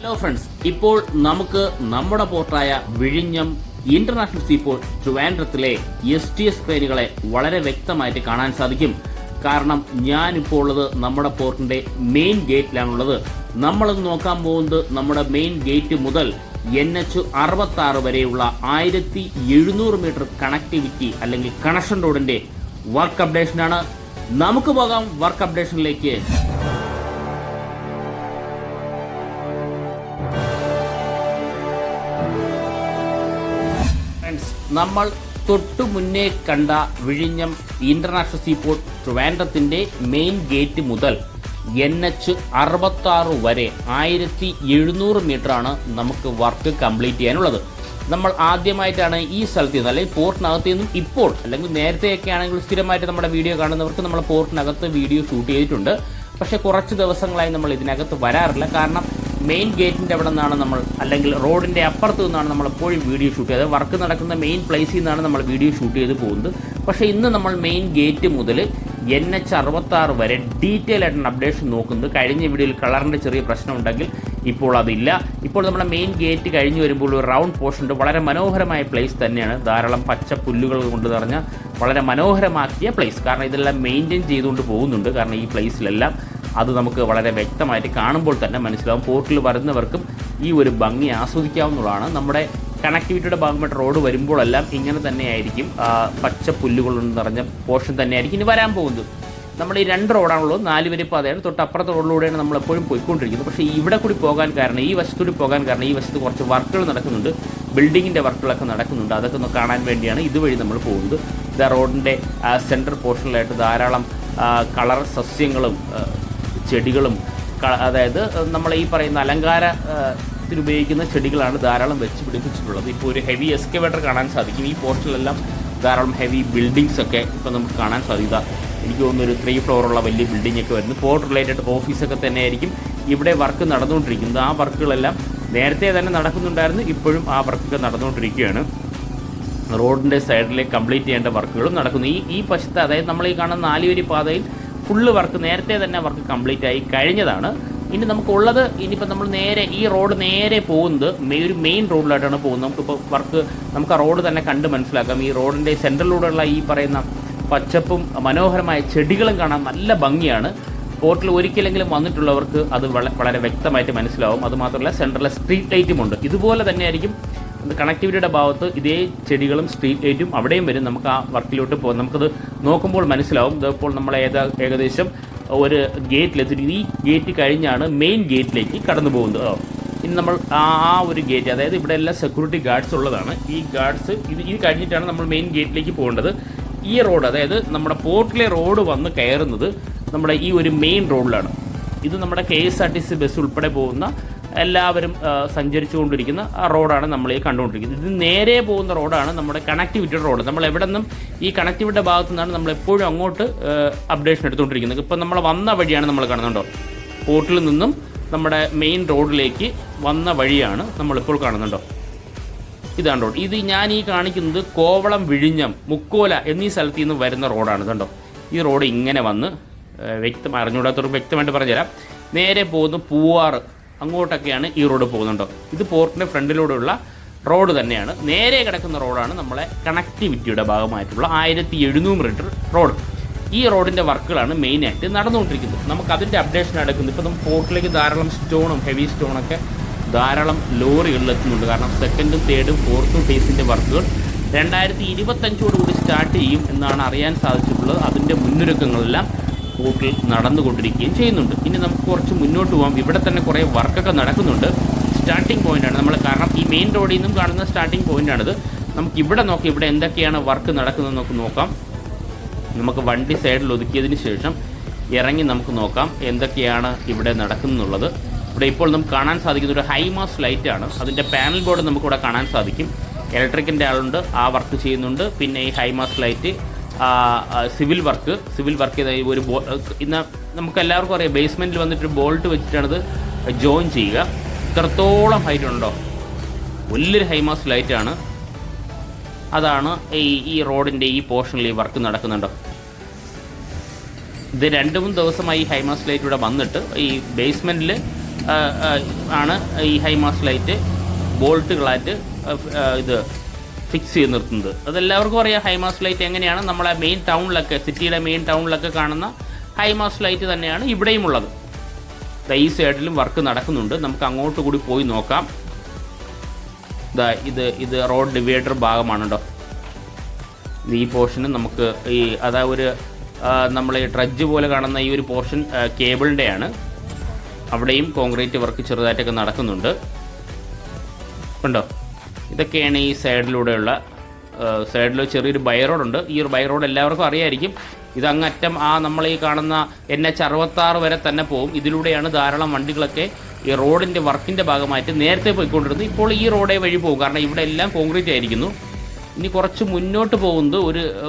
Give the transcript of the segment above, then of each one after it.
Hello friends, ഇപ്പോൾ നമുക്ക് നമ്മുടെ പോർട്ടായ വിഴിഞ്ഞം ഇന്റർനാഷണൽ സീപോർട്ട് ട്രിവാൻഡ്രത്തിലെ STS ക്രെയിനുകളെ വളരെ വ്യക്തമായിട്ട് കാണാൻ സാധിക്കും. കാരണം ഞാനിപ്പോൾ ഉള്ളത് നമ്മുടെ പോർട്ടിന്റെ മെയിൻ ഗേറ്റിലാണുള്ളത്. നമ്മളിന്ന് നോക്കാൻ പോകുന്നത് നമ്മുടെ മെയിൻ ഗേറ്റ് മുതൽ NH66 വരെയുള്ള 1700 മീറ്റർ കണക്ടിവിറ്റി അല്ലെങ്കിൽ കണക്ഷൻ റോഡിന്റെ വർക്ക് അപ്ഡേഷനാണ്. നമുക്ക് പോകാം വർക്ക് അപ്ഡേഷനിലേക്ക്. നമ്മൾ തൊട്ടു മുന്നേ കണ്ട വിഴിഞ്ഞം ഇന്റർനാഷണൽ സീപോർട്ട് ട്രിവാൻഡ്രത്തിന്റെ മെയിൻ ഗേറ്റ് മുതൽ NH66 വരെ 1700 മീറ്ററാണ് നമുക്ക് വർക്ക് കംപ്ലീറ്റ് ചെയ്യാനുള്ളത്. നമ്മൾ ആദ്യമായിട്ടാണ് ഈ സ്ഥലത്ത് നിന്ന് അല്ലെങ്കിൽ പോർട്ടിനകത്ത് നിന്നും ഇപ്പോൾ അല്ലെങ്കിൽ നേരത്തെയൊക്കെ ആണെങ്കിൽ സ്ഥിരമായിട്ട് നമ്മുടെ വീഡിയോ കാണുന്നവർക്ക് നമ്മൾ പോർട്ടിനകത്ത് വീഡിയോ ഷൂട്ട് ചെയ്തിട്ടുണ്ട്. പക്ഷേ കുറച്ച് ദിവസങ്ങളായി നമ്മൾ ഇതിനകത്ത് വരാറില്ല. കാരണം മെയിൻ ഗേറ്റിൻ്റെ അവിടെ നിന്നാണ് നമ്മൾ അല്ലെങ്കിൽ റോഡിൻ്റെ അപ്പുറത്ത് നിന്നാണ് നമ്മൾ എപ്പോഴും വീഡിയോ ഷൂട്ട് ചെയ്തത്. വർക്ക് നടക്കുന്ന മെയിൻ പ്ലേസിൽ നിന്നാണ് നമ്മൾ വീഡിയോ ഷൂട്ട് ചെയ്ത് പോകുന്നത്. പക്ഷേ ഇന്ന് നമ്മൾ മെയിൻ ഗേറ്റ് മുതൽ NH66 വരെ ഡീറ്റെയിൽ ആയിട്ടുള്ള അപ്ഡേഷൻ നോക്കുന്നത്. കഴിഞ്ഞ വീഡിയോയിൽ കളറിൻ്റെ ചെറിയ പ്രശ്നം ഉണ്ടെങ്കിൽ ഇപ്പോൾ അതില്ല. ഇപ്പോൾ നമ്മുടെ മെയിൻ ഗേറ്റ് കഴിഞ്ഞ് വരുമ്പോൾ ഒരു റൗണ്ട് പോർഷൻ ഉണ്ട്. വളരെ മനോഹരമായ പ്ലേസ് തന്നെയാണ്. ധാരാളം പച്ച പുല്ലുകൾ കൊണ്ട് നിറഞ്ഞ വളരെ മനോഹരമാക്കിയ പ്ലേസ്. കാരണം ഇതെല്ലാം മെയിൻറ്റെയിൻ ചെയ്തുകൊണ്ട് പോകുന്നുണ്ട്. കാരണം ഈ പ്ലേസിലെല്ലാം അത് നമുക്ക് വളരെ വ്യക്തമായിട്ട് കാണുമ്പോൾ തന്നെ മനസ്സിലാവും. പോർട്ടിൽ വരുന്നവർക്കും ഈ ഒരു ഭംഗി ആസ്വദിക്കാവുന്നതാണ്. നമ്മുടെ കണക്ടിവിറ്റിയുടെ ഭാഗമായിട്ട് റോഡ് വരുമ്പോഴെല്ലാം ഇങ്ങനെ തന്നെയായിരിക്കും. പച്ച പുല്ലുകൾ നിറഞ്ഞ പോർഷൻ തന്നെയായിരിക്കും ഇനി വരാൻ പോകുന്നത്. നമ്മുടെ ഈ രണ്ട് റോഡാണുള്ളത്. 4 വരി പാതയാണ്. തൊട്ടപ്പുറത്തെ റോഡിലൂടെയാണ് നമ്മൾ എപ്പോഴും പോയിക്കൊണ്ടിരിക്കുന്നത്. പക്ഷേ ഇവിടെ കൂടി പോകാൻ കാരണം, ഈ വശത്തൂടി പോകാൻ കാരണം, ഈ വശത്ത് കുറച്ച് വർക്കുകൾ നടക്കുന്നുണ്ട്. ബിൽഡിങ്ങിൻ്റെ വർക്കുകളൊക്കെ നടക്കുന്നുണ്ട്. അതൊക്കെ ഒന്ന് കാണാൻ വേണ്ടിയാണ് ഇതുവഴി നമ്മൾ പോകുന്നത്. ഇതാ റോഡിൻ്റെ സെൻട്രൽ പോർഷനിലായിട്ട് ധാരാളം കളർ സസ്യങ്ങളും ചെടികളും, അതായത് നമ്മൾ ഈ പറയുന്ന അലങ്കാരത്തിനുപയോഗിക്കുന്ന ചെടികളാണ് ധാരാളം വെച്ച് പിടിപ്പിച്ചിട്ടുള്ളത്. ഇപ്പോൾ ഒരു ഹെവി എക്സ്കവേറ്റർ കാണാൻ സാധിക്കും. ഈ പോർഷനിലെല്ലാം ധാരാളം ഹെവി ബിൽഡിങ്സ് ഒക്കെ ഇപ്പോൾ നമുക്ക് കാണാൻ സാധിക്കുക. എനിക്ക് തോന്നുന്നു ഒരു 3 ഫ്ലോറുള്ള വലിയ ബിൽഡിംഗ് ഒക്കെ വരുന്നു. പോർട്ട് റിലേറ്റഡ് ഓഫീസൊക്കെ തന്നെയായിരിക്കും ഇവിടെ വർക്ക് നടന്നുകൊണ്ടിരിക്കുന്നത്. ആ വർക്കുകളെല്ലാം നേരത്തെ തന്നെ നടക്കുന്നുണ്ടായിരുന്നു. ഇപ്പോഴും ആ വർക്കൊക്കെ നടന്നുകൊണ്ടിരിക്കുകയാണ്. റോഡിൻ്റെ സൈഡിലേക്ക് കംപ്ലീറ്റ് ചെയ്യേണ്ട വർക്കുകളും നടക്കുന്നു. ഈ വശത്ത്, അതായത് നമ്മൾ ഈ കാണുന്ന 4 വരി പാതയിൽ ഫുള്ള് വർക്ക് നേരത്തെ തന്നെ വർക്ക് കംപ്ലീറ്റ് ആയി കഴിഞ്ഞതാണ്. ഇനി നമുക്കുള്ളത്, ഇനിയിപ്പോൾ നമ്മൾ നേരെ ഈ റോഡ് നേരെ പോകുന്നത് ഒരു മെയിൻ റോഡിലായിട്ടാണ് പോകുന്നത്. നമുക്കിപ്പോൾ വർക്ക് നമുക്ക് ആ റോഡ് തന്നെ കണ്ട് മനസ്സിലാക്കാം. ഈ റോഡിൻ്റെ സെൻട്രലിലൂടെയുള്ള ഈ പറയുന്ന പച്ചപ്പും മനോഹരമായ ചെടികളും കാണാൻ നല്ല ഭംഗിയാണ്. പോർട്ടിൽ ഒരിക്കലെങ്കിലും വന്നിട്ടുള്ളവർക്ക് അത് വളരെ വ്യക്തമായിട്ട് മനസ്സിലാവും. അതുമാത്രമല്ല സെൻട്രലിലെ സ്ട്രീറ്റ് ലൈറ്റുമുണ്ട്. ഇതുപോലെ തന്നെയായിരിക്കും കണക്ടിവിറ്റിയുടെ ഭാഗത്ത് ഇതേ ചെടികളും സ്ട്രീറ്റ് ലൈറ്റും അവിടെയും വരും. നമുക്ക് ആ വർക്കിലോട്ട് പോകാം. നമുക്കത് നോക്കുമ്പോൾ മനസ്സിലാവും. ഇതിപ്പോൾ നമ്മൾ ഏകദേശം ഒരു ഗേറ്റിലെത്തി. ഈ ഗേറ്റ് കഴിഞ്ഞാണ് മെയിൻ ഗേറ്റിലേക്ക് കടന്നു പോകുന്നത്. ഇനി നമ്മൾ ആ ഒരു ഗേറ്റ്, അതായത് ഇവിടെ എല്ലാം സെക്യൂരിറ്റി ഗാർഡ്സ് ഉള്ളതാണ്. ഈ ഗാർഡ്സ് ഇത് കഴിഞ്ഞിട്ടാണ് നമ്മൾ മെയിൻ ഗേറ്റിലേക്ക് പോകേണ്ടത്. ഈ റോഡ്, അതായത് നമ്മുടെ പോർട്ടിലെ റോഡ് വന്ന് കയറുന്നത് നമ്മുടെ ഈ ഒരു മെയിൻ റോഡിലാണ്. ഇത് നമ്മുടെ KSRTC ബസ് ഉൾപ്പെടെ പോകുന്ന എല്ലാവരും സഞ്ചരിച്ചുകൊണ്ടിരിക്കുന്ന ആ റോഡാണ് നമ്മൾ ഈ കണ്ടുകൊണ്ടിരിക്കുന്നത്. ഇത് നേരെ പോകുന്ന റോഡാണ് നമ്മുടെ കണക്ടിവിറ്റിയുടെ റോഡ്. നമ്മൾ എവിടെ നിന്നും ഈ കണക്ടിവിറ്റിയുടെ ഭാഗത്തു നിന്നാണ് നമ്മൾ എപ്പോഴും അങ്ങോട്ട് അപ്ഡേഷൻ എടുത്തുകൊണ്ടിരിക്കുന്നത്. ഇപ്പം നമ്മൾ വന്ന വഴിയാണ് നമ്മൾ കാണുന്നുണ്ടോ, പോർട്ടിൽ നിന്നും നമ്മുടെ മെയിൻ റോഡിലേക്ക് വന്ന വഴിയാണ് നമ്മളിപ്പോൾ കാണുന്നുണ്ടോ. ഇതാണ് റോഡ്. ഇത് ഞാൻ ഈ കാണിക്കുന്നത് കോവളം, വിഴിഞ്ഞം, മുക്കോല എന്നീ സ്ഥലത്ത് നിന്ന് വരുന്ന റോഡാണ്. കണ്ടോ, ഈ റോഡ് ഇങ്ങനെ വന്ന് അറിഞ്ഞുകൂടാത്തവർക്ക് വ്യക്തമായിട്ട് പറഞ്ഞുതരാം. നേരെ പോകുന്നു പൂവാറ്, അങ്ങോട്ടൊക്കെയാണ് ഈ റോഡ് പോകുന്നുണ്ടോ. ഇത് പോർട്ടിൻ്റെ ഫ്രണ്ടിലൂടെയുള്ള റോഡ് തന്നെയാണ്. നേരെ കിടക്കുന്ന റോഡാണ് നമ്മളെ കണക്ടിവിറ്റിയുടെ ഭാഗമായിട്ടുള്ള 1700 മീറ്റർ റോഡ്. ഈ റോഡിൻ്റെ വർക്കുകളാണ് മെയിനായിട്ട് നടന്നുകൊണ്ടിരിക്കുന്നത്. നമുക്ക് അതിൻ്റെ അപ്ഡേഷൻ എടുക്കുന്നത്. ഇപ്പോൾ നമുക്ക് പോർട്ടിലേക്ക് ധാരാളം സ്റ്റോണും ഹെവി സ്റ്റോണൊക്കെ ധാരാളം ലോറികളിൽ എത്തുന്നുണ്ട്. കാരണം 2nd, 3rd, 4th ഫേസിൻ്റെ വർക്കുകൾ 2025 സ്റ്റാർട്ട് ചെയ്യും എന്നാണ് അറിയാൻ സാധിച്ചിട്ടുള്ളത്. അതിൻ്റെ മുന്നൊരുക്കങ്ങളെല്ലാം പോർട്ടിൽ നടന്നുകൊണ്ടിരിക്കുകയും ചെയ്യുന്നുണ്ട്. ഇനി നമുക്ക് കുറച്ച് മുന്നോട്ട് പോകാം. ഇവിടെ തന്നെ കുറേ വർക്കൊക്കെ നടക്കുന്നുണ്ട്. സ്റ്റാർട്ടിംഗ് പോയിൻ്റാണ് നമ്മൾ, കാരണം ഈ മെയിൻ റോഡിൽ നിന്നും കാണുന്ന സ്റ്റാർട്ടിംഗ് പോയിൻ്റാണിത്. നമുക്ക് ഇവിടെ നോക്കാം, ഇവിടെ എന്തൊക്കെയാണ് വർക്ക് നടക്കുന്നത് നമുക്ക് നോക്കാം. നമുക്ക് വണ്ടി സൈഡിൽ ഒതുക്കിയതിന് ശേഷം ഇറങ്ങി നമുക്ക് നോക്കാം എന്തൊക്കെയാണ് ഇവിടെ നടക്കുന്നുള്ളത്. ഇവിടെ ഇപ്പോൾ നമുക്ക് കാണാൻ സാധിക്കുന്ന ഒരു ഹൈമാസ് ലൈറ്റാണ്. അതിൻ്റെ പാനൽ ബോർഡ് നമുക്കിവിടെ കാണാൻ സാധിക്കും. ഇലക്ട്രിക്കിൻ്റെ ആളുണ്ട്, ആ വർക്ക് ചെയ്യുന്നുണ്ട്. പിന്നെ ഈ ഹൈമാസ് ലൈറ്റ്, സിവിൽ വർക്ക് ചെയ്ത ഒരു ഇന്ന് നമുക്ക് എല്ലാവർക്കും അറിയാം, ബേസ്മെൻറ്റിൽ വന്നിട്ട് ബോൾട്ട് വെച്ചിട്ടാണിത് ജോയിൻ ചെയ്യുക. ഇത്രത്തോളം ഹൈറ്റ് ഉണ്ടോ, വലിയൊരു ഹൈമാസ് ലൈറ്റാണ്. അതാണ് ഈ റോഡിൻ്റെ ഈ പോർഷനിൽ ഈ വർക്ക് നടക്കുന്നുണ്ടോ. ഇത് 2-3 ദിവസമായി ഹൈമാസ് ലൈറ്റ് ഇവിടെ വന്നിട്ട് ഈ ബേസ്മെൻറ്റിൽ ആണ് ഈ ഹൈമാസ്റ്റ് ലൈറ്റ് ബോൾട്ടുകളായിട്ട് ഇത് ഫിക്സ് ചെയ്ത് നിർത്തുന്നത്. അതെല്ലാവർക്കും അറിയാം ഹൈമാസ്റ്റ് ലൈറ്റ് എങ്ങനെയാണ് നമ്മളെ മെയിൻ ടൗണിലൊക്കെ, സിറ്റിയുടെ മെയിൻ ടൗണിലൊക്കെ കാണുന്ന ഹൈമാസ്റ്റ് ലൈറ്റ് തന്നെയാണ് ഇവിടെയും ഉള്ളത്. ഈ സൈഡിലും വർക്ക് നടക്കുന്നുണ്ട്. നമുക്ക് അങ്ങോട്ട് കൂടി പോയി നോക്കാം. ഇത് റോഡ് ഡിവൈഡർ ഭാഗമാണ് കേട്ടോ. ഈ പോർഷന് നമുക്ക് നമ്മൾ ഈ ട്രഡ്ജ് പോലെ കാണുന്ന ഈ ഒരു പോർഷൻ കേബിളിൻ്റെയാണ്. അവിടെയും കോൺക്രീറ്റ് വർക്ക് ചെറുതായിട്ടൊക്കെ നടക്കുന്നുണ്ട്. കണ്ടോ, ഇതൊക്കെയാണ് ഈ സൈഡിലൂടെയുള്ള സൈഡിൽ ചെറിയൊരു ബൈ റോഡുണ്ട്. ഈ ഒരു ബൈ റോഡ് എല്ലാവർക്കും അറിയായിരിക്കും. ഇതങ്ങറ്റം നമ്മൾ ഈ കാണുന്ന NH66 വരെ തന്നെ പോകും. ഇതിലൂടെയാണ് ധാരാളം വണ്ടികളൊക്കെ ഈ റോഡിൻ്റെ വർക്കിൻ്റെ ഭാഗമായിട്ട് നേരത്തെ പോയിക്കൊണ്ടിരുന്നത്. ഇപ്പോൾ ഈ റോഡേ വഴി പോകും, കാരണം ഇവിടെ എല്ലാം കോൺക്രീറ്റ് ആയിരിക്കുന്നു. ഇനി കുറച്ച് മുന്നോട്ട് പോകുന്നത്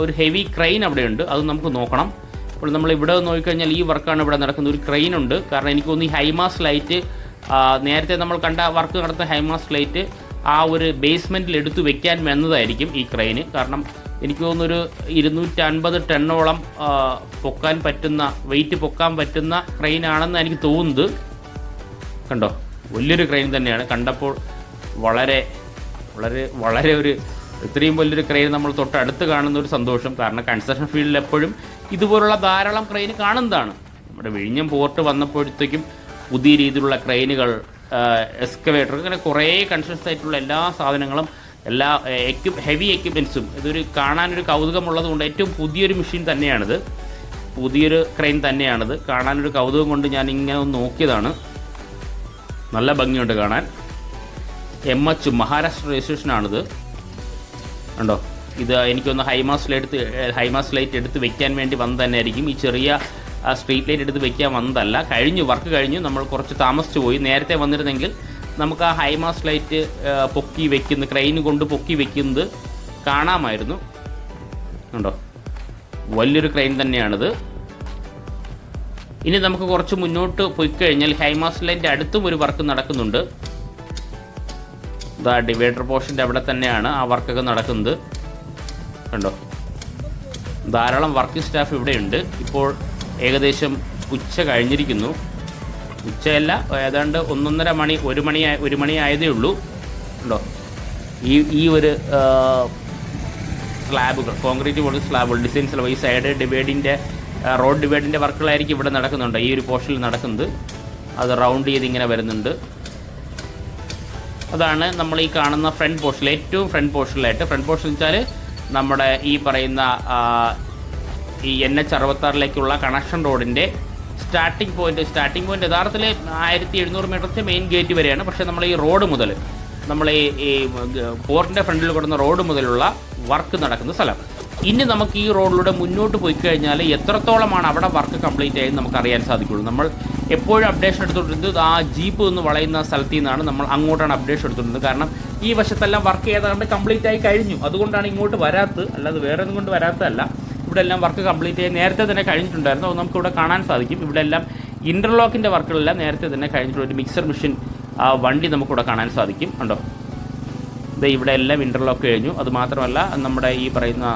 ഒരു ഹെവി ക്രെയിൻ അവിടെയുണ്ട്, അത് നമുക്ക് നോക്കണം. അപ്പോൾ നമ്മൾ ഇവിടെ നോക്കിക്കഴിഞ്ഞാൽ ഈ വർക്കാണ് ഇവിടെ നടക്കുന്നത്. ഒരു ക്രെയിൻ ഉണ്ട്, കാരണം എനിക്ക് തോന്നുന്നു ഈ ഹൈമാസ്റ്റ് ലൈറ്റ് നേരത്തെ നമ്മൾ കണ്ട വർക്ക് നടത്തുന്ന ഹൈമാസ്റ്റ് ലൈറ്റ് ആ ഒരു ബേസ്മെൻറ്റിൽ എടുത്തു വെക്കാൻ വന്നതായിരിക്കും ഈ ക്രെയിന്. കാരണം എനിക്ക് തോന്നുന്നൊരു 250 ടണ്ണോളം പൊക്കാൻ പറ്റുന്ന, വെയിറ്റ് പൊക്കാൻ പറ്റുന്ന ക്രെയിനാണെന്ന് എനിക്ക് തോന്നുന്നത്. കണ്ടോ, വലിയൊരു ക്രെയിൻ തന്നെയാണ്. കണ്ടപ്പോൾ വളരെ വളരെ വളരെ ഇത്രയും വലിയൊരു ക്രെയിൻ നമ്മൾ തൊട്ടടുത്ത് കാണുന്ന ഒരു സന്തോഷം. കാരണം കൺസ്ട്രക്ഷൻ ഫീൽഡിൽ എപ്പോഴും ഇതുപോലുള്ള ധാരാളം ക്രെയിൻ കാണുന്നതാണ്. നമ്മുടെ വിഴിഞ്ഞം പോർട്ട് വന്നപ്പോഴത്തേക്കും പുതിയ രീതിയിലുള്ള ക്രെയിനുകൾ, എക്സ്കവേറ്റർ, അങ്ങനെ കുറേ കൺസ്ട്രക്ഷൻ സൈറ്റിലുള്ള എല്ലാ സാധനങ്ങളും, എല്ലാ ഹെവി എക്യുപ്മെൻസും ഇതൊരു കാണാനൊരു കൗതുകമുള്ളത് കൊണ്ട് ഏറ്റവും പുതിയൊരു മെഷീൻ തന്നെയാണിത്, പുതിയൊരു ക്രെയിൻ തന്നെയാണിത്. കാണാനൊരു കൗതുകം കൊണ്ട് ഞാൻ ഇങ്ങനെ ഒന്ന് നോക്കിയതാണ്. നല്ല ഭംഗിയുണ്ട് കാണാൻ. MH മഹാരാഷ്ട്ര രജിസ്ട്രേഷനാണിത്. ഉണ്ടോ, ഇത് എനിക്കൊന്ന് ഹൈമാസ്റ്റ് ലൈറ്റ് എടുത്ത് വെക്കാൻ വേണ്ടി വന്നത് തന്നെ ആയിരിക്കും. ഈ ചെറിയ സ്ട്രീറ്റ് ലൈറ്റ് എടുത്ത് വെക്കാൻ വന്നതല്ല. വർക്ക് കഴിഞ്ഞു, നമ്മൾ കുറച്ച് താമസിച്ചു പോയി. നേരത്തെ വന്നിരുന്നെങ്കിൽ നമുക്ക് ആ ഹൈമാസ്റ്റ് ലൈറ്റ് പൊക്കി വെക്കുന്ന, ക്രെയിൻ കൊണ്ട് പൊക്കി വെക്കുന്നത് കാണാമായിരുന്നു. ഉണ്ടോ, വലിയൊരു ക്രെയിൻ തന്നെയാണിത്. ഇനി നമുക്ക് കുറച്ച് മുന്നോട്ട് പോയി കഴിഞ്ഞാൽ ഹൈമാസ്റ്റ് ലൈറ്റിൻ്റെ അടുത്തും ഒരു വർക്ക് നടക്കുന്നുണ്ട്. ഡിവൈഡർ പോർഷൻ്റെ അവിടെ തന്നെയാണ് ആ വർക്കൊക്കെ നടക്കുന്നത്. കണ്ടോ, ധാരാളം വർക്കിംഗ് സ്റ്റാഫ് ഇവിടെയുണ്ട്. ഇപ്പോൾ ഏകദേശം ഉച്ച കഴിഞ്ഞിരിക്കുന്നു. ഉച്ചയല്ല, ഏതാണ്ട് 1:30 മണി, 1 മണി ആയതേ ഉള്ളൂ. ഉണ്ടോ, ഈ ഒരു സ്ലാബുകൾ, കോൺക്രീറ്റ് പോലെ സ്ലാബുകൾ, ഡിസൈൻ സ്ലാബ്, ഈ സൈഡ് ഡിവൈഡിൻ്റെ, റോഡ് ഡിവൈഡിൻ്റെ വർക്കുകളായിരിക്കും ഇവിടെ നടക്കുന്നുണ്ട്. ഈ ഒരു പോർഷനിൽ നടക്കുന്നത്. അത് റൗണ്ട് ചെയ്ത് ഇങ്ങനെ വരുന്നുണ്ട്. അതാണ് നമ്മൾ ഈ കാണുന്ന ഫ്രണ്ട് പോർഷനിൽ, ഏറ്റവും ഫ്രണ്ട് പോർഷനിലായിട്ട്. ഫ്രണ്ട് പോർഷൻ വെച്ചാൽ നമ്മുടെ ഈ പറയുന്ന ഈ NH66 കണക്ഷൻ റോഡിൻ്റെ സ്റ്റാർട്ടിംഗ് പോയിന്റ് യഥാർത്ഥത്തിൽ 1700 മീറ്റർ മെയിൻ ഗേറ്റ് വരെയാണ്. പക്ഷേ നമ്മൾ ഈ റോഡ് മുതൽ, നമ്മൾ ഈ പോർട്ടിൻ്റെ ഫ്രണ്ടിൽ കൊടുക്കുന്ന റോഡ് മുതലുള്ള വർക്ക് നടക്കുന്ന സ്ഥലം. ഇനി നമുക്ക് ഈ റോഡിലൂടെ മുന്നോട്ട് പോയി കഴിഞ്ഞാൽ എത്രത്തോളമാണ് അവിടെ വർക്ക് കംപ്ലീറ്റ് ആയെന്ന് നമുക്ക് അറിയാൻ സാധിക്കുള്ളൂ. നമ്മൾ എപ്പോഴും അപ്ഡേഷൻ എടുത്തുകൊണ്ടിരുന്നത് ആ ജീപ്പ് എന്ന് വളയുന്ന സ്ഥലത്തു നിന്നാണ് നമ്മൾ അങ്ങോട്ടാണ് അപ്ഡേഷൻ എടുത്തുകൊണ്ടിരുന്നത്. കാരണം ഈ വശത്തെല്ലാം വർക്ക് ഏതാണ്ട് കംപ്ലീറ്റ് ആയി കഴിഞ്ഞു. അതുകൊണ്ടാണ് ഇങ്ങോട്ട് വരാത്തത്, അല്ലാതെ വേറെ ഒന്നും കൊണ്ട് വരാത്തതല്ല. ഇവിടെ എല്ലാം വർക്ക് കംപ്ലീറ്റ് ആയി നേരത്തെ തന്നെ കഴിഞ്ഞിട്ടുണ്ടായിരുന്നു. അത് നമുക്കിവിടെ കാണാൻ സാധിക്കും. ഇവിടെ എല്ലാം ഇൻ്റർലോക്കിൻ്റെ വർക്കുകളെല്ലാം നേരത്തെ തന്നെ കഴിഞ്ഞിട്ടുള്ള ഒരു മിക്സർ മെഷീൻ വണ്ടി നമുക്കിവിടെ കാണാൻ സാധിക്കും. ഉണ്ടോ, ഇവിടെ എല്ലാം ഇൻ്റർലോക്ക് കഴിഞ്ഞു. അതുമാത്രമല്ല, നമ്മുടെ ഈ പറയുന്ന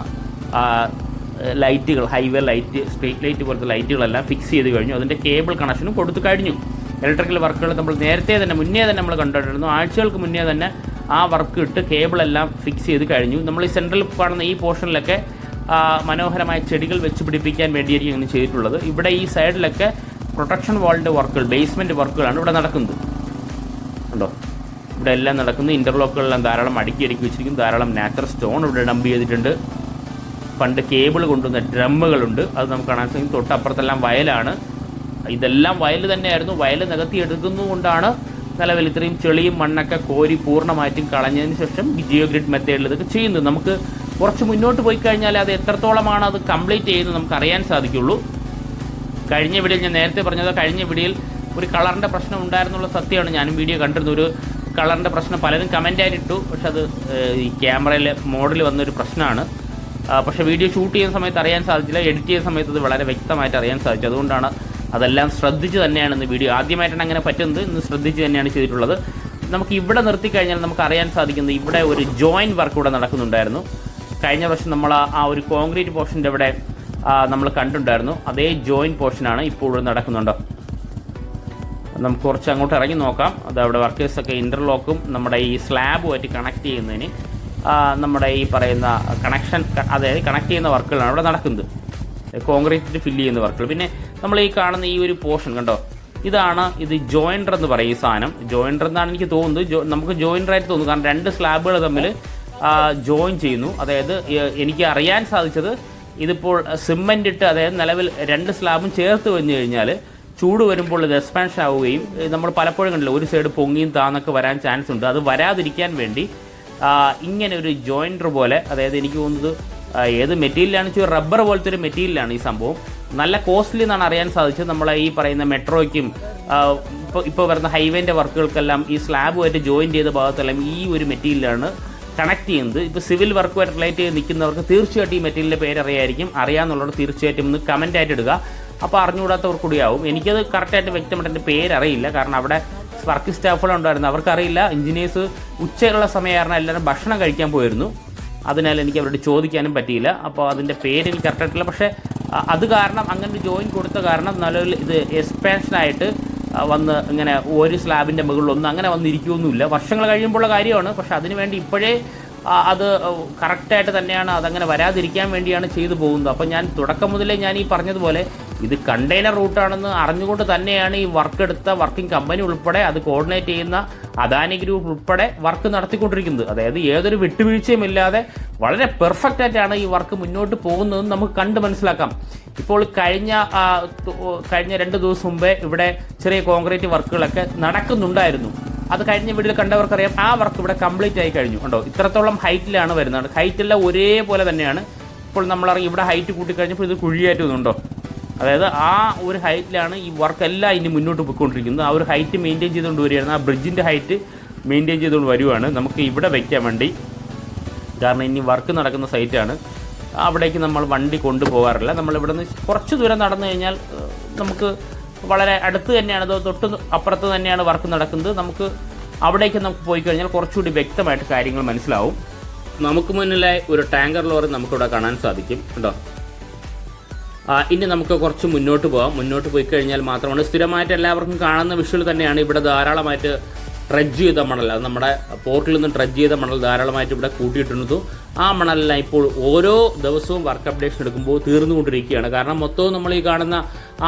ലൈറ്റുകൾ, ഹൈവേ ലൈറ്റ്, സ്ട്രീറ്റ് ലൈറ്റ് പോലത്തെ ലൈറ്റുകളെല്ലാം ഫിക്സ് ചെയ്ത് കഴിഞ്ഞു. അതിൻ്റെ കേബിൾ കണക്ഷനും കൊടുത്തു കഴിഞ്ഞു. ഇലക്ട്രിക്കൽ വർക്കുകൾ നമ്മൾ നേരത്തെ തന്നെ, മുന്നേ തന്നെ നമ്മൾ കണ്ടിട്ടുണ്ടായിരുന്നു. ആഴ്ചകൾക്ക് മുന്നേ തന്നെ ആ വർക്ക് ഇട്ട് കേബിളെല്ലാം ഫിക്സ് ചെയ്ത് കഴിഞ്ഞു. നമ്മൾ ഈ സെൻട്രൽ കാണുന്ന ഈ പോർഷനിലൊക്കെ മനോഹരമായ ചെടികൾ വെച്ച് പിടിപ്പിക്കാൻ വേണ്ടിയായിരിക്കും ഇങ്ങനെ ചെയ്തിട്ടുള്ളത്. ഇവിടെ ഈ സൈഡിലൊക്കെ പ്രൊട്ടക്ഷൻ വാളിൻ്റെ വർക്കുകൾ, ബേസ്മെൻറ്റ് വർക്കുകളാണ് ഇവിടെ നടക്കുന്നത്. ഉണ്ടോ, ഇവിടെ എല്ലാം നടക്കുന്നത്. ഇൻ്റർലോക്കുകളെല്ലാം ധാരാളം അടുക്കി വെച്ചിരിക്കും. ധാരാളം നാച്ചുറൽ സ്റ്റോൺ ഇവിടെ ഡംപ് ചെയ്തിട്ടുണ്ട്. പണ്ട് കേബിൾ കൊണ്ടുവന്ന ഡ്രമ്മുകളുണ്ട്, അത് നമുക്ക് കാണാൻ സാധിക്കും. തൊട്ടപ്പുറത്തെല്ലാം വയലാണ്. ഇതെല്ലാം വയൽ തന്നെയായിരുന്നു. വയൽ നികത്തി എടുക്കുന്നതുകൊണ്ടാണ് നിലവിൽ ഇത്രയും ചെളിയും മണ്ണൊക്കെ കോരി പൂർണ്ണമായിട്ടും കളഞ്ഞതിന് ശേഷം ജിയോ ഗ്രിഡ് മെത്തേഡിൽ ഇതൊക്കെ ചെയ്യുന്നത്. നമുക്ക് കുറച്ച് മുന്നോട്ട് പോയി കഴിഞ്ഞാൽ അത് എത്രത്തോളമാണ് അത് കംപ്ലീറ്റ് ചെയ്യുന്നത് നമുക്ക് അറിയാൻ സാധിക്കുള്ളൂ. കഴിഞ്ഞ വീഡിയോയിൽ ഞാൻ നേരത്തെ പറഞ്ഞത്, കഴിഞ്ഞ വീഡിയോയിൽ ഒരു കളറിൻ്റെ പ്രശ്നം ഉണ്ടായിരുന്നുള്ള സത്യമാണ്. ഞാനും വീഡിയോ കണ്ടിരുന്നു. ഒരു കളറിൻ്റെ പ്രശ്നം പലരും കമൻറ്റായിട്ടിട്ടു. പക്ഷെ അത് ഈ ക്യാമറയിലെ മോഡിൽ വന്നൊരു പ്രശ്നമാണ്. പക്ഷേ വീഡിയോ ഷൂട്ട് ചെയ്യുന്ന സമയത്ത് അറിയാൻ സാധിച്ചില്ല. എഡിറ്റ് ചെയ്യുന്ന സമയത്ത് അത് വളരെ വ്യക്തമായിട്ട് അറിയാൻ സാധിച്ചു. അതുകൊണ്ടാണ് അതെല്ലാം ശ്രദ്ധിച്ച് തന്നെയാണ് ഇന്ന് വീഡിയോ, ആദ്യമായിട്ടാണ് അങ്ങനെ പറ്റുന്നത്, ഇന്ന് ശ്രദ്ധിച്ച് തന്നെയാണ് ചെയ്തിട്ടുള്ളത്. നമുക്ക് ഇവിടെ നിർത്തിക്കഴിഞ്ഞാൽ നമുക്ക് അറിയാൻ സാധിക്കുന്നത് ഇവിടെ ഒരു ജോയിൻറ്റ് വർക്ക് ഇവിടെ നടക്കുന്നുണ്ടായിരുന്നു. കഴിഞ്ഞ വർഷം നമ്മൾ ആ ഒരു കോൺക്രീറ്റ് പോർഷൻ്റെ ഇവിടെ നമ്മൾ കണ്ടിട്ടുണ്ടായിരുന്നു. അതേ ജോയിൻറ്റ് പോർഷനാണ് ഇപ്പോൾ നടക്കുന്നുണ്ടോ. നമുക്ക് കുറച്ച് അങ്ങോട്ട് ഇറങ്ങി നോക്കാം. അത് അവിടെ വർക്കേഴ്സൊക്കെ ഇൻ്റർലോക്കും നമ്മുടെ ഈ സ്ലാബുമായിട്ട് കണക്ട് ചെയ്യുന്നതിന് നമ്മുടെ ഈ പറയുന്ന കണക്ഷൻ, അതായത് കണക്ട് ചെയ്യുന്ന വർക്കുകളാണ് അവിടെ നടക്കുന്നത്, കോൺക്രീറ്റ് ഫില്ല് ചെയ്യുന്ന വർക്കുകൾ. പിന്നെ നമ്മൾ ഈ കാണുന്ന ഈ ഒരു പോർഷൻ കണ്ടോ, ഇത് ജോയിൻഡർ എന്ന് പറയും. ഈ സാധനം ജോയിൻഡർ എന്നാണ് എനിക്ക് തോന്നുന്നത്. നമുക്ക് ജോയിൻഡറായിട്ട് തോന്നുന്നു, കാരണം 2 സ്ലാബുകൾ തമ്മിൽ ജോയിൻ ചെയ്യുന്നു. അതായത് എനിക്ക് അറിയാൻ സാധിച്ചത് ഇതിപ്പോൾ സിമെൻ്റ് ഇട്ട്, അതായത് നിലവിൽ 2 സ്ലാബും ചേർത്ത് വന്നു കഴിഞ്ഞാൽ ചൂട് വരുമ്പോൾ ഇത് എക്സ്പാൻഷൻ ആവുകയും നമ്മൾ പലപ്പോഴും കണ്ടില്ല ഒരു സൈഡ് പൊങ്ങിയും താന്നൊക്കെ വരാൻ ചാൻസ് ഉണ്ട്. അത് വരാതിരിക്കാൻ വേണ്ടി ഇങ്ങനെ ഒരു ജോയിൻഡർ പോലെ, അതായത് എനിക്ക് തോന്നുന്നത് ഏത് മെറ്റീരിയലാണെന്ന് വെച്ചാൽ റബ്ബർ പോലത്തെ ഒരു മെറ്റീരിയലാണ് ഈ സംഭവം. നല്ല കോസ്റ്റ്ലി എന്നാണ് അറിയാൻ സാധിച്ചത്. നമ്മളെ ഈ പറയുന്ന മെട്രോയ്ക്കും ഇപ്പോൾ വരുന്ന ഹൈവേൻ്റെ വർക്കുകൾക്കെല്ലാം ഈ സ്ലാബുമായിട്ട് ജോയിൻ ചെയ്ത ഭാഗത്തെല്ലാം ഈ ഒരു മെറ്റീരിയലാണ് കണക്ട് ചെയ്യുന്നത്. ഇപ്പോൾ സിവിൽ വർക്കുമായിട്ട് റിലേറ്റ് ചെയ്ത് നിൽക്കുന്നവർക്ക് തീർച്ചയായിട്ടും ഈ മെറ്റീരിയലിൻ്റെ പേരറിയായിരിക്കും. അറിയാമെന്നുള്ളത് തീർച്ചയായിട്ടും ഒന്ന് കമൻറ്റായിട്ട് ഇടുക. അപ്പോൾ അറിഞ്ഞുകൂടാത്തവർ കൂടിയാവും. എനിക്കത് കറക്റ്റായിട്ട് വ്യക്തമായിട്ട് എൻ്റെ പേരറിയില്ല, കാരണം അവിടെ വർക്ക് സ്റ്റാഫുകളുണ്ടായിരുന്നു, അവർക്കറിയില്ല. എഞ്ചിനീയേഴ്സ് ഉച്ചയുള്ള സമയമായിരുന്നു, എല്ലാവരും ഭക്ഷണം കഴിക്കാൻ പോയിരുന്നു. അതിനാൽ എനിക്ക് അവരോട് ചോദിക്കാനും പറ്റിയില്ല. അപ്പോൾ അതിൻ്റെ പേര് എനിക്ക് കറക്റ്റായിട്ടില്ല. പക്ഷേ അത് കാരണം അങ്ങനെ ഒരു ജോയിൻ കൊടുത്ത കാരണം നിലവിൽ ഇത് എക്സ്പാൻഷനായിട്ട് വന്ന് ഇങ്ങനെ ഒരു സ്ലാബിൻ്റെ മുകളിലൊന്നും അങ്ങനെ വന്നിരിക്കുകയൊന്നുമില്ല. വർഷങ്ങൾ കഴിയുമ്പോഴുള്ള കാര്യമാണ്. പക്ഷേ അതിനുവേണ്ടി ഇപ്പോഴേ അത് കറക്റ്റായിട്ട് തന്നെയാണ്, അതങ്ങനെ വരാതിരിക്കാൻ വേണ്ടിയാണ് ചെയ്തു പോകുന്നത്. അപ്പോൾ ഞാൻ തുടക്കം മുതലേ ഞാൻ ഈ പറഞ്ഞതുപോലെ ഇത് കണ്ടെയ്നർ റൂട്ടാണെന്ന് അറിഞ്ഞുകൊണ്ട് തന്നെയാണ് ഈ വർക്ക് എടുത്ത വർക്കിംഗ് കമ്പനി ഉൾപ്പെടെ അത് കോർഡിനേറ്റ് ചെയ്യുന്ന അദാനി ഗ്രൂപ്പ് ഉൾപ്പെടെ വർക്ക് നടത്തിക്കൊണ്ടിരിക്കുന്നത്. അതായത് ഏതൊരു വിട്ടുവീഴ്ചയും ഇല്ലാതെ വളരെ പെർഫെക്റ്റ് ആയിട്ടാണ് ഈ വർക്ക് മുന്നോട്ട് പോകുന്നതെന്ന് നമുക്ക് കണ്ട് മനസ്സിലാക്കാം. ഇപ്പോൾ കഴിഞ്ഞ 2 ദിവസം മുമ്പേ ഇവിടെ ചെറിയ കോൺക്രീറ്റ് വർക്കുകളൊക്കെ നടക്കുന്നുണ്ടായിരുന്നു. അത് കഴിഞ്ഞ വീഡിയോയിൽ കണ്ടവർക്കറിയാം. ആ വർക്ക് ഇവിടെ കംപ്ലീറ്റ് ആയി കഴിഞ്ഞു. കണ്ടോ, ഇത്രത്തോളം ഹൈറ്റിലാണ് വരുന്നത്. ഹൈറ്റെല്ലാം ഒരേപോലെ തന്നെയാണ്. ഇപ്പോൾ നമ്മളറിയാം ഇവിടെ ഹൈറ്റ് കൂട്ടിക്കഴിഞ്ഞപ്പോൾ ഇത് കുഴിയായിട്ട് വന്നുണ്ടോ, അതായത് ആ ഒരു ഹൈറ്റിലാണ് ഈ വർക്കെല്ലാം ഇനി മുന്നോട്ട് പോയിക്കൊണ്ടിരിക്കുന്നത്. ആ ഒരു ഹൈറ്റ് മെയിൻറ്റെയിൻ ചെയ്തുകൊണ്ട് വരികയാണ്. ആ ബ്രിഡ്ജിൻ്റെ ഹൈറ്റ് മെയിൻറ്റെയിൻ ചെയ്തുകൊണ്ട് വരുവാണ്. നമുക്ക് ഇവിടെ വയ്ക്കാൻ വേണ്ടി, കാരണം ഇനി വർക്ക് നടക്കുന്ന സൈറ്റാണ്. അവിടേക്ക് നമ്മൾ വണ്ടി കൊണ്ടുപോകാറില്ല. നമ്മളിവിടെ നിന്ന് കുറച്ച് ദൂരം നടന്നു കഴിഞ്ഞാൽ നമുക്ക് വളരെ അടുത്ത് തന്നെയാണ്, തൊട്ട് അപ്പുറത്ത് തന്നെയാണ് വർക്ക് നടക്കുന്നത്. നമുക്ക് അവിടേക്ക് നമുക്ക് പോയി കഴിഞ്ഞാൽ കുറച്ചുകൂടി വ്യക്തമായിട്ട് കാര്യങ്ങൾ മനസ്സിലാവും. നമുക്ക് മുന്നിലെ ഒരു ടാങ്കർ ലോറി നമുക്കിവിടെ കാണാൻ സാധിക്കും കേട്ടോ. ഇനി നമുക്ക് കുറച്ച് മുന്നോട്ട് പോകാം. മുന്നോട്ട് പോയി കഴിഞ്ഞാൽ മാത്രമാണ് സ്ഥിരമായിട്ട് എല്ലാവർക്കും കാണുന്ന വിഷ്വൽ തന്നെയാണ്. ഇവിടെ ധാരാളമായിട്ട് ട്രഡ്ജ് ചെയ്ത മണൽ, അത് നമ്മുടെ പോർട്ടിൽ നിന്ന് ട്രഡ്ജ് ചെയ്ത മണൽ ധാരാളമായിട്ട് ഇവിടെ കൂട്ടിയിട്ടുണ്ട്. ആ മണലെല്ലാം ഇപ്പോൾ ഓരോ ദിവസവും വർക്ക് അപ്ഡേഷൻ എടുക്കുമ്പോൾ തീർന്നുകൊണ്ടിരിക്കുകയാണ്. കാരണം മൊത്തവും നമ്മൾ ഈ കാണുന്ന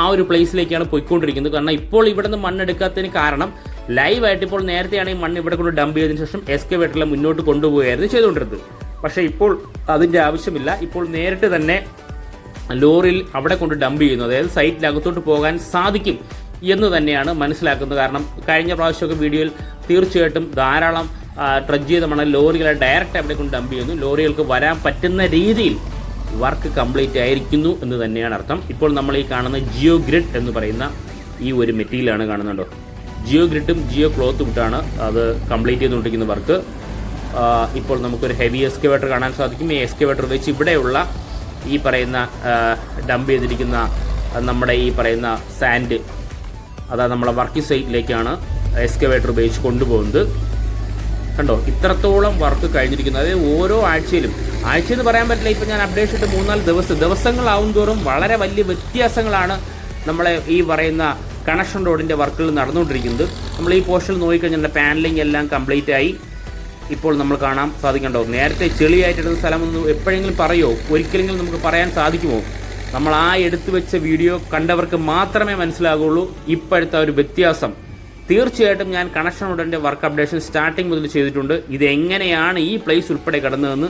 ആ ഒരു പ്ലേസിലേക്കാണ് പോയിക്കൊണ്ടിരിക്കുന്നത്. കാരണം ഇപ്പോൾ ഇവിടെ നിന്ന് മണ്ണെടുക്കാത്തതിന് കാരണം ലൈവായിട്ട് ഇപ്പോൾ നേരത്തെയാണെങ്കിൽ മണ്ണ് ഇവിടെ കൊണ്ട് ഡംപ് ചെയ്തതിന് ശേഷം എക്സ്കവേറ്ററിൽ മുന്നോട്ട് കൊണ്ടുപോവുകയായിരുന്നു ചെയ്തുകൊണ്ടിരുന്നത്. പക്ഷേ ഇപ്പോൾ അതിൻ്റെ ആവശ്യമില്ല. ഇപ്പോൾ നേരിട്ട് തന്നെ ലോറിയിൽ അവിടെ കൊണ്ട് ഡംപ് ചെയ്യുന്നു. അതായത് സൈറ്റിനകത്തോട്ട് പോകാൻ സാധിക്കും എന്ന് തന്നെയാണ് മനസ്സിലാക്കുന്നത്. കാരണം കഴിഞ്ഞ പ്രാവശ്യമൊക്കെ വീഡിയോയിൽ തീർച്ചയായിട്ടും ധാരാളം ട്രഡ്ജ് ചെയ്ത മണൽ ലോറികളെ ഡയറക്റ്റ് അവിടെ കൊണ്ട് ഡംപ് ചെയ്യുന്നു. ലോറികൾക്ക് വരാൻ പറ്റുന്ന രീതിയിൽ വർക്ക് കംപ്ലീറ്റ് ആയിരിക്കുന്നു എന്ന് തന്നെയാണ് അർത്ഥം. ഇപ്പോൾ നമ്മൾ ഈ കാണുന്ന ജിയോ ഗ്രിഡ് എന്ന് പറയുന്ന ഈ ഒരു മെറ്റീരിയലാണ് കാണുന്നുണ്ടോ. ജിയോ ഗ്രിഡും ജിയോ ക്ലോത്തും ഇട്ടാണ് അത് കംപ്ലീറ്റ് ചെയ്തുകൊണ്ടിരിക്കുന്ന വർക്ക്. ഇപ്പോൾ നമുക്കൊരു ഹെവി എക്സ്കവേറ്റർ കാണാൻ സാധിക്കും. ഈ എക്സ്കവേറ്റർ വെച്ച് ഇവിടെയുള്ള ഈ പറയുന്ന ഡംപ് ചെയ്തിരിക്കുന്ന നമ്മുടെ ഈ പറയുന്ന സാൻഡ്, അതാ നമ്മളെ വർക്കിംഗ് സൈറ്റിലേക്കാണ് എക്സ്കവേറ്റർ ഉപയോഗിച്ച് കൊണ്ടുപോകുന്നത്. കണ്ടോ, ഇത്രത്തോളം വർക്ക് കഴിഞ്ഞിരിക്കുന്നത്. അതായത് ഓരോ ആഴ്ചയെന്ന് പറയാൻ പറ്റില്ല. ഇപ്പം ഞാൻ അപ്ഡേറ്റ് ഇട്ട് 3-4 ദിവസങ്ങളാവും തോറും വളരെ വലിയ വ്യത്യാസങ്ങളാണ് നമ്മളെ ഈ പറയുന്ന കണക്ഷൻ റോഡിൻ്റെ വർക്കുകൾ നടന്നുകൊണ്ടിരിക്കുന്നത്. നമ്മൾ ഈ പോർഷനിൽ നോക്കിക്കഴിഞ്ഞാൽ പാനലിംഗ് എല്ലാം കംപ്ലീറ്റ് ആയി. ഇപ്പോൾ നമ്മൾ കാണാൻ സാധിക്കണ്ടോ, നേരത്തെ ചെളിയായിട്ടിരുന്ന സ്ഥലമൊന്ന് എപ്പോഴെങ്കിലും പറയുമോ, ഒരിക്കലെങ്കിലും നമുക്ക് പറയാൻ സാധിക്കുമോ? നമ്മൾ ആ എടുത്തു വെച്ച വീഡിയോ കണ്ടവർക്ക് മാത്രമേ മനസ്സിലാകുള്ളൂ ഇപ്പോഴത്തെ ഒരു വ്യത്യാസം. തീർച്ചയായിട്ടും ഞാൻ കണക്ഷൻ റോഡിൻ്റെ വർക്ക് അപ്ഡേഷൻ സ്റ്റാർട്ടിങ് മുതൽ ചെയ്തിട്ടുണ്ട്. ഇതെങ്ങനെയാണ് ഈ പ്ലേസ് ഉൾപ്പെടെ കടന്നതെന്ന്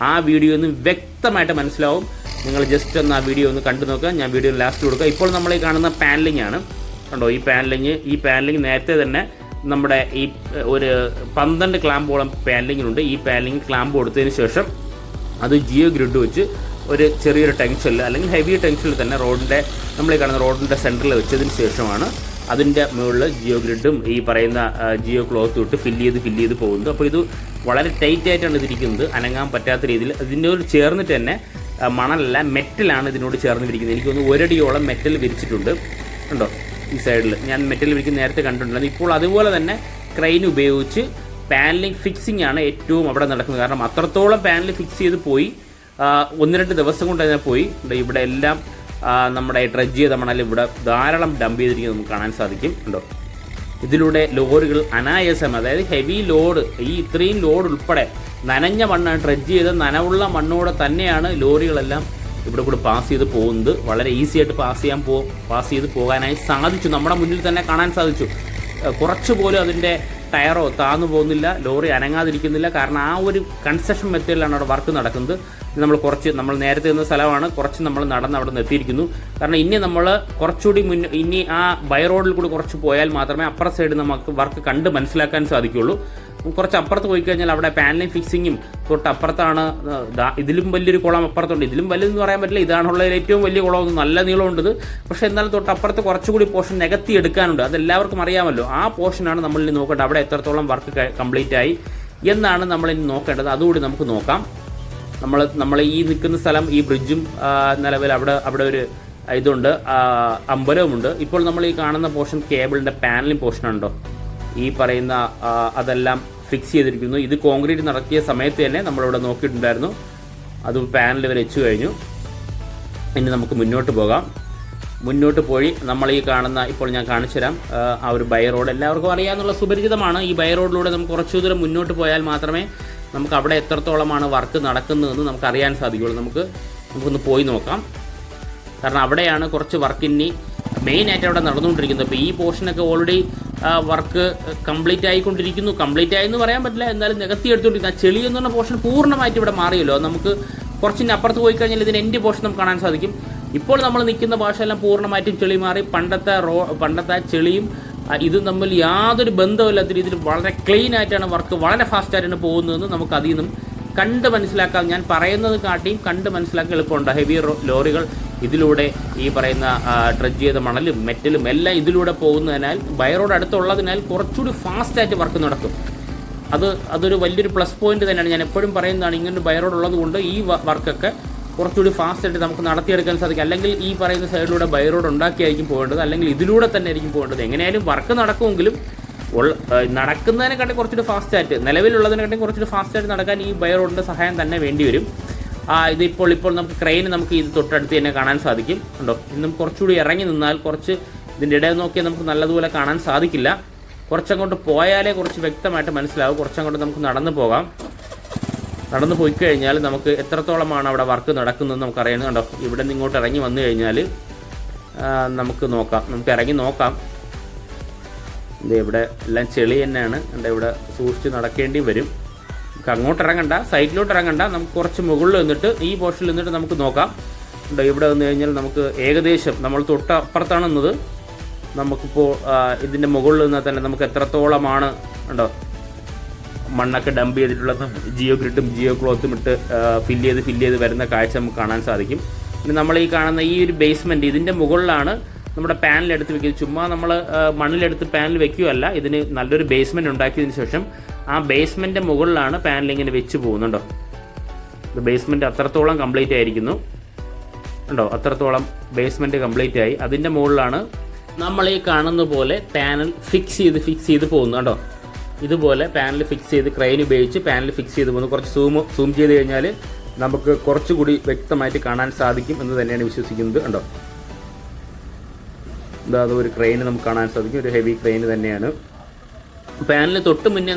ആ വീഡിയോ ഒന്ന് വ്യക്തമായിട്ട് മനസ്സിലാവും. നിങ്ങൾ ജസ്റ്റ് ഒന്ന് ആ വീഡിയോ ഒന്ന് കണ്ടു നോക്കുക. ഞാൻ വീഡിയോ ലാസ്റ്റ് കൊടുക്കുക. ഇപ്പോൾ നമ്മൾ ഈ കാണുന്ന പാനലിംഗ് ആണ് കണ്ടോ. ഈ പാനലിംഗ് നേരത്തെ തന്നെ നമ്മുടെ ഈ ഒരു 12 ക്ലാമ്പോളം പാനലിങ്ങിലുണ്ട്. ഈ പാനലിംഗ് ക്ലാമ്പ് കൊടുത്തതിന് ശേഷം അത് ജിയോ ഗ്രിഡ് വെച്ച് ഒരു ചെറിയൊരു ടെൻഷനിൽ അല്ലെങ്കിൽ ഹെവി ടെൻഷനിൽ തന്നെ നമ്മൾ ഈ കാണുന്ന റോഡിൻ്റെ സെൻറ്ററിൽ വെച്ചതിന് ശേഷമാണ് അതിൻ്റെ മുകളിൽ ജിയോ ഗ്രിഡും ഈ പറയുന്ന ജിയോ ക്ലോത്തും ഇട്ട് ഫില്ല് ചെയ്ത് പോകുന്നത്. അപ്പോൾ ഇത് വളരെ ടൈറ്റായിട്ടാണ് ഇതിരിക്കുന്നത്, അനങ്ങാൻ പറ്റാത്ത രീതിയിൽ. ഇതിനോട് ചേർന്നിട്ട് തന്നെ മണലല്ല, മെറ്റലാണ് ഇതിനോട് ചേർന്ന് വിരിക്കുന്നത്. എനിക്കൊന്ന് 1 അടിയോളം മെറ്റൽ വിരിച്ചിട്ടുണ്ട് കണ്ടോ. ഈ സൈഡിൽ ഞാൻ മെറ്റൽ വിരിക്കുന്ന നേരത്തെ കണ്ടിട്ടുണ്ടായിരുന്നു. ഇപ്പോൾ അതുപോലെ തന്നെ ക്രെയിൻ ഉപയോഗിച്ച് പാനലിംഗ് ഫിക്സിംഗ് ആണ് ഏറ്റവും അവിടെ നടക്കുന്നത്. കാരണം അത്രത്തോളം പാനൽ ഫിക്സ് ചെയ്ത് പോയി. 1-2 ദിവസം കൊണ്ട് തന്നെ പോയി. ഇവിടെ എല്ലാം നമ്മുടെ ട്രഡ്ജ് ചെയ്ത മണൽ ഇവിടെ ധാരാളം ഡംപ് ചെയ്തിരിക്കുന്നത് നമുക്ക് കാണാൻ സാധിക്കും. ഉണ്ടോ, ഇതിലൂടെ ലോറികൾ അനായാസം, അതായത് ഹെവി ലോഡ്, ഈ ഇത്രയും ലോഡ് ഉൾപ്പെടെ നനഞ്ഞ മണ്ണാണ്, ഡ്രഡ്ജ് ചെയ്ത നനവുള്ള മണ്ണോടെ തന്നെയാണ് ലോറികളെല്ലാം ഇവിടെ കൂടെ പാസ് ചെയ്ത് പോകുന്നത്. വളരെ ഈസി ആയിട്ട് പാസ് ചെയ്ത് പോകാനായി സാധിച്ചു. നമ്മുടെ മുന്നിൽ തന്നെ കാണാൻ സാധിച്ചു. കുറച്ചുപോലും അതിൻ്റെ ടയറോ താന്നു പോകുന്നില്ല, ലോറി അനങ്ങാതിരിക്കുന്നില്ല. കാരണം ആ ഒരു കൺസ്ട്രക്ഷൻ മെത്തേഡിലാണ് അവിടെ വർക്ക് നടക്കുന്നത്. നമ്മൾ നേരത്തെ നിന്ന സ്ഥലമാണ്, കുറച്ച് നമ്മൾ നടന്ന് അവിടെ നിന്ന് എത്തിയിരിക്കുന്നു. കാരണം ഇനി നമ്മൾ കുറച്ചുകൂടി ഇനി ആ ബൈ റോഡിൽ കൂടി കുറച്ച് പോയാൽ മാത്രമേ അപ്പുറ സൈഡ് നമുക്ക് വർക്ക് കണ്ട് മനസ്സിലാക്കാൻ സാധിക്കുകയുള്ളൂ. കുറച്ച് അപ്പുറത്ത് പോയി കഴിഞ്ഞാൽ അവിടെ പാനലിംഗ് ഫിക്സിങ്ങും തൊട്ടപ്പുറത്താണ്. ഇതിലും വലിയൊരു കുളം അപ്പുറത്തുണ്ട്. ഇതിലും വലുതെന്ന് പറയാൻ പറ്റില്ല, ഇതാണുള്ളതിൽ ഏറ്റവും വലിയ കുളമൊന്നും, നല്ല നീളമുണ്ട്. പക്ഷേ എന്നാലും തൊട്ടപ്പുറത്ത് കുറച്ചുകൂടി പോർഷൻ നികത്തി എടുക്കാനുണ്ട്. അതെല്ലാവർക്കും അറിയാമല്ലോ. ആ പോർഷനാണ് നമ്മളിനി നോക്കേണ്ടത്. അവിടെ എത്രത്തോളം വർക്ക് കംപ്ലീറ്റ് ആയി എന്നാണ് നമ്മളിനി നോക്കേണ്ടത്. അതുകൂടി നമുക്ക് നോക്കാം. നമ്മൾ ഈ നിൽക്കുന്ന സ്ഥലം, ഈ ബ്രിഡ്ജും നിലവിൽ അവിടെ ഒരു ഇതുണ്ട്, അമ്പലവുമുണ്ട്. ഇപ്പോൾ നമ്മൾ ഈ കാണുന്ന പോർഷൻ കേബിളിൻ്റെ പാനലിംഗ് പോർഷനുണ്ടോ, ഈ പറയുന്ന അതെല്ലാം ഫിക്സ് ചെയ്തിരിക്കുന്നു. ഇത് കോൺക്രീറ്റ് നടത്തിയ സമയത്ത് തന്നെ നമ്മളിവിടെ നോക്കിയിട്ടുണ്ടായിരുന്നു. അത് പാനൽ വരെ വെച്ചു കഴിഞ്ഞു. ഇനി നമുക്ക് മുന്നോട്ട് പോകാം. മുന്നോട്ട് പോയി നമ്മൾ ഈ കാണുന്ന, ഇപ്പോൾ ഞാൻ കാണിച്ചു തരാം, ആ ഒരു ബൈ റോഡ് എല്ലാവർക്കും അറിയാമെന്നുള്ള സുപരിചിതമാണ്. ഈ ബൈ റോഡിലൂടെ നമുക്ക് കുറച്ചു ദൂരം മുന്നോട്ട് പോയാൽ മാത്രമേ നമുക്ക് അവിടെ എത്രത്തോളമാണ് വർക്ക് നടക്കുന്നതെന്ന് നമുക്ക് അറിയാൻ സാധിക്കുകയുള്ളൂ. നമുക്കൊന്ന് പോയി നോക്കാം. കാരണം അവിടെയാണ് കുറച്ച് വർക്കിനി മെയിനായിട്ട് അവിടെ നടന്നുകൊണ്ടിരിക്കുന്നത്. അപ്പോൾ ഈ പോർഷനൊക്കെ ഓൾറെഡി വർക്ക് കംപ്ലീറ്റ് ആയിക്കൊണ്ടിരിക്കുന്നു. കംപ്ലീറ്റ് ആയെന്ന് പറയാൻ പറ്റില്ല, എന്നാലും നികത്തി എടുത്തുകൊണ്ടിരിക്കുന്ന ചെളി എന്ന് പറഞ്ഞ പോർഷൻ പൂർണ്ണമായിട്ട് ഇവിടെ മാറിയല്ലോ. നമുക്ക് കുറച്ചിന് അപ്പുറത്ത് പോയി കഴിഞ്ഞാൽ ഇതിന് എൻ്റെ പോർഷൻ നമുക്ക് കാണാൻ സാധിക്കും. ഇപ്പോൾ നമ്മൾ നിൽക്കുന്ന ഭാഷയെല്ലാം പൂർണ്ണമായിട്ടും ചെളി മാറി. പണ്ടത്തെ ചെളിയും ഇതും തമ്മിൽ യാതൊരു ബന്ധമില്ലാത്ത രീതിയിൽ വളരെ ക്ലീൻ ആയിട്ടാണ് വർക്ക്, വളരെ ഫാസ്റ്റായിട്ടാണ് പോകുന്നതെന്ന് നമുക്ക് അതിൽ നിന്നും കണ്ട് മനസ്സിലാക്കാം. ഞാൻ പറയുന്നത് കാട്ടിയും കണ്ട് മനസ്സിലാക്കാൻ എളുപ്പമുണ്ട്. ഹെവി ലോറികൾ ഇതിലൂടെ ഈ പറയുന്ന ഡ്രഡ്ജ് ചെയ്ത മണലും മെറ്റലും എല്ലാം ഇതിലൂടെ പോകുന്നതിനാൽ, ബൈ റോഡ് അടുത്തുള്ളതിനാൽ കുറച്ചുകൂടി ഫാസ്റ്റായിട്ട് വർക്ക് നടക്കും. അതൊരു വലിയൊരു പ്ലസ് പോയിന്റ് തന്നെയാണ്. ഞാൻ എപ്പോഴും പറയുന്നതാണ്, ഇങ്ങനൊരു ബൈ റോഡ് ഉള്ളത് കൊണ്ട് ഈ വർക്കൊക്കെ കുറച്ചുകൂടി ഫാസ്റ്റായിട്ട് നമുക്ക് നടത്തിയെടുക്കാൻ സാധിക്കും. അല്ലെങ്കിൽ ഈ പറയുന്ന സൈഡിലൂടെ ബൈ റോഡ് ഉണ്ടാക്കിയായിരിക്കും പോകേണ്ടത്, അല്ലെങ്കിൽ ഇതിലൂടെ തന്നെ ആയിരിക്കും പോകേണ്ടത്. എങ്ങനെയായാലും വർക്ക് നടക്കുമെങ്കിലും നടക്കുന്നതിനെക്കാട്ടി കുറച്ചുകൂടി ഫാസ്റ്റായിട്ട്, നിലവിലുള്ളതിനെക്കാട്ടി കുറച്ചുകൂടി ഫാസ്റ്റായിട്ട് നടക്കാൻ ഈ ബൈ റോഡിൻ്റെ സഹായം തന്നെ വേണ്ടി വരും. ഇപ്പോൾ നമുക്ക് ക്രെയിൻ നമുക്ക് ഇത് തൊട്ടടുത്ത് തന്നെ കാണാൻ സാധിക്കും. ഉണ്ടോ, ഇന്നും കുറച്ചുകൂടി ഇറങ്ങി നിന്നാൽ, കുറച്ച് ഇതിൻ്റെ ഇടയിൽ നോക്കിയാൽ നമുക്ക് നല്ലതുപോലെ കാണാൻ സാധിക്കില്ല. കുറച്ചങ്ങോട്ട് പോയാലേ കുറച്ച് വ്യക്തമായിട്ട് മനസ്സിലാവും. കുറച്ചങ്ങോട്ട് നമുക്ക് നടന്നു പോയി കഴിഞ്ഞാൽ നമുക്ക് എത്രത്തോളമാണ് അവിടെ വർക്ക് നടക്കുന്നതെന്ന് നമുക്കറിയണം. കണ്ടോ, ഇവിടെ നിന്ന് ഇങ്ങോട്ട് ഇറങ്ങി വന്നു കഴിഞ്ഞാൽ നമുക്ക് ഇറങ്ങി നോക്കാം. ഇവിടെ എല്ലാം ചെളി തന്നെയാണ്. ഇവിടെ സൂക്ഷിച്ച് നടക്കേണ്ടി വരും. നമുക്ക് അങ്ങോട്ട് ഇറങ്ങണ്ട, സൈഡിലോട്ട് ഇറങ്ങണ്ട. നമുക്ക് കുറച്ച് മുകളിൽ നിന്നിട്ട്, ഈ പോർഷനിൽ നിന്നിട്ട് നമുക്ക് നോക്കാം. ഇവിടെ വന്നു കഴിഞ്ഞാൽ നമുക്ക് ഏകദേശം, നമ്മൾ തൊട്ടപ്പുറത്താണ് നിന്നത്, നമുക്കിപ്പോൾ ഇതിൻ്റെ മുകളിൽ നിന്നാൽ തന്നെ നമുക്ക് എത്രത്തോളമാണ് ഉണ്ടോ മണ്ണൊക്കെ ഡംപ് ചെയ്തിട്ടുള്ളത്, ജിയോ ഗ്രിഡും ജിയോ ക്ലോത്തും ഇട്ട് ഫില്ല് ചെയ്ത് വരുന്ന കാഴ്ച നമുക്ക് കാണാൻ സാധിക്കും. പിന്നെ നമ്മൾ ഈ കാണുന്ന ഈ ഒരു ബേസ്മെൻറ്റ്, ഇതിൻ്റെ മുകളിലാണ് നമ്മുടെ പാനലെടുത്ത് വെക്കുന്നത്. ചുമ്മാ നമ്മൾ മണ്ണിലെടുത്ത് പാനൽ വെക്കുകയല്ല, ഇതിന് നല്ലൊരു ബേസ്മെൻറ്റ് ഉണ്ടാക്കിയതിന് ശേഷം ആ ബേസ്മെൻറ്റിൻ്റെ മുകളിലാണ് പാനൽ ഇങ്ങനെ വെച്ച് പോകുന്നുണ്ടോ. ബേസ്മെൻറ്റ് അത്രത്തോളം കംപ്ലീറ്റ് ആയിരിക്കുന്നു. ഉണ്ടോ, അത്രത്തോളം ബേസ്മെൻറ്റ് കംപ്ലീറ്റ് ആയി. അതിൻ്റെ മുകളിലാണ് നമ്മൾ ഈ കാണുന്ന പോലെ പാനൽ ഫിക്സ് ചെയ്ത് പോകുന്നു. കണ്ടോ, ഇതുപോലെ പാനൽ ഫിക്സ് ചെയ്ത് ക്രെയിൻ ഉപയോഗിച്ച് പാനൽ ഫിക്സ് ചെയ്ത് പോകുന്നു. കുറച്ച് സൂം ചെയ്ത് കഴിഞ്ഞാൽ നമുക്ക് കുറച്ചുകൂടി വ്യക്തമായിട്ട് കാണാൻ സാധിക്കും എന്ന് തന്നെയാണ് വിശ്വസിക്കുന്നത്. കണ്ടോ, അതൊരു ക്രെയിൻ നമുക്ക് കാണാൻ സാധിക്കും. ഒരു ഹെവി ക്രെയിൻ തന്നെയാണ്. പാനൽ തൊട്ട് മുന്നേ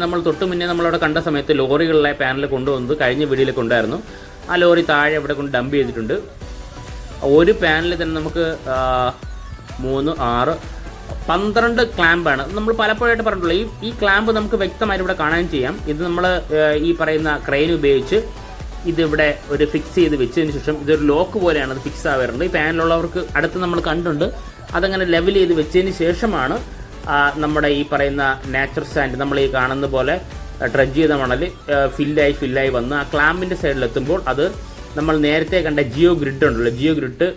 നമ്മളവിടെ കണ്ട സമയത്ത് ലോറികളിലെ പാനൽ കൊണ്ടുവന്നത് കഴിഞ്ഞ വീഡിയോയിലൊക്കെ ഉണ്ടായിരുന്നു. ആ ലോറി താഴെ അവിടെ കൊണ്ട് ഡംപ് ചെയ്തിട്ടുണ്ട്. ഒരു പാനൽ തന്നെ നമുക്ക് 3, 6, 12 ക്ലാമ്പാണ് നമ്മൾ പലപ്പോഴായിട്ട് പറഞ്ഞിട്ടുള്ളത്. ഈ ക്ലാമ്പ് നമുക്ക് വ്യക്തമായിട്ട് ഇവിടെ കാണാൻ ചെയ്യാം. ഇത് നമ്മൾ ഈ പറയുന്ന ക്രെയിൻ ഉപയോഗിച്ച് ഇതിവിടെ ഒരു ഫിക്സ് ചെയ്ത് വെച്ചതിന് ശേഷം ഇതൊരു ലോക്ക് പോലെയാണ് അത് ഫിക്സ് ആവാറുണ്ട്. ഈ പാനലുള്ളവർക്ക് അടുത്ത് നമ്മൾ കണ്ടുണ്ട്. അതങ്ങനെ ലെവൽ ചെയ്ത് വെച്ചതിന് ശേഷമാണ് നമ്മുടെ ഈ പറയുന്ന നാച്ചുറൽ സാൻഡ്, നമ്മൾ ഈ കാണുന്ന പോലെ ഡ്രഡ്ജ് ചെയ്ത മണൽ ഫില്ലായി വന്ന് ആ ക്ലാമ്പിൻ്റെ സൈഡിലെത്തുമ്പോൾ അത് നമ്മൾ നേരത്തെ കണ്ട ജിയോ ഗ്രിഡ് ഉണ്ടല്ലോ, ജിയോ ഗ്രിഡ്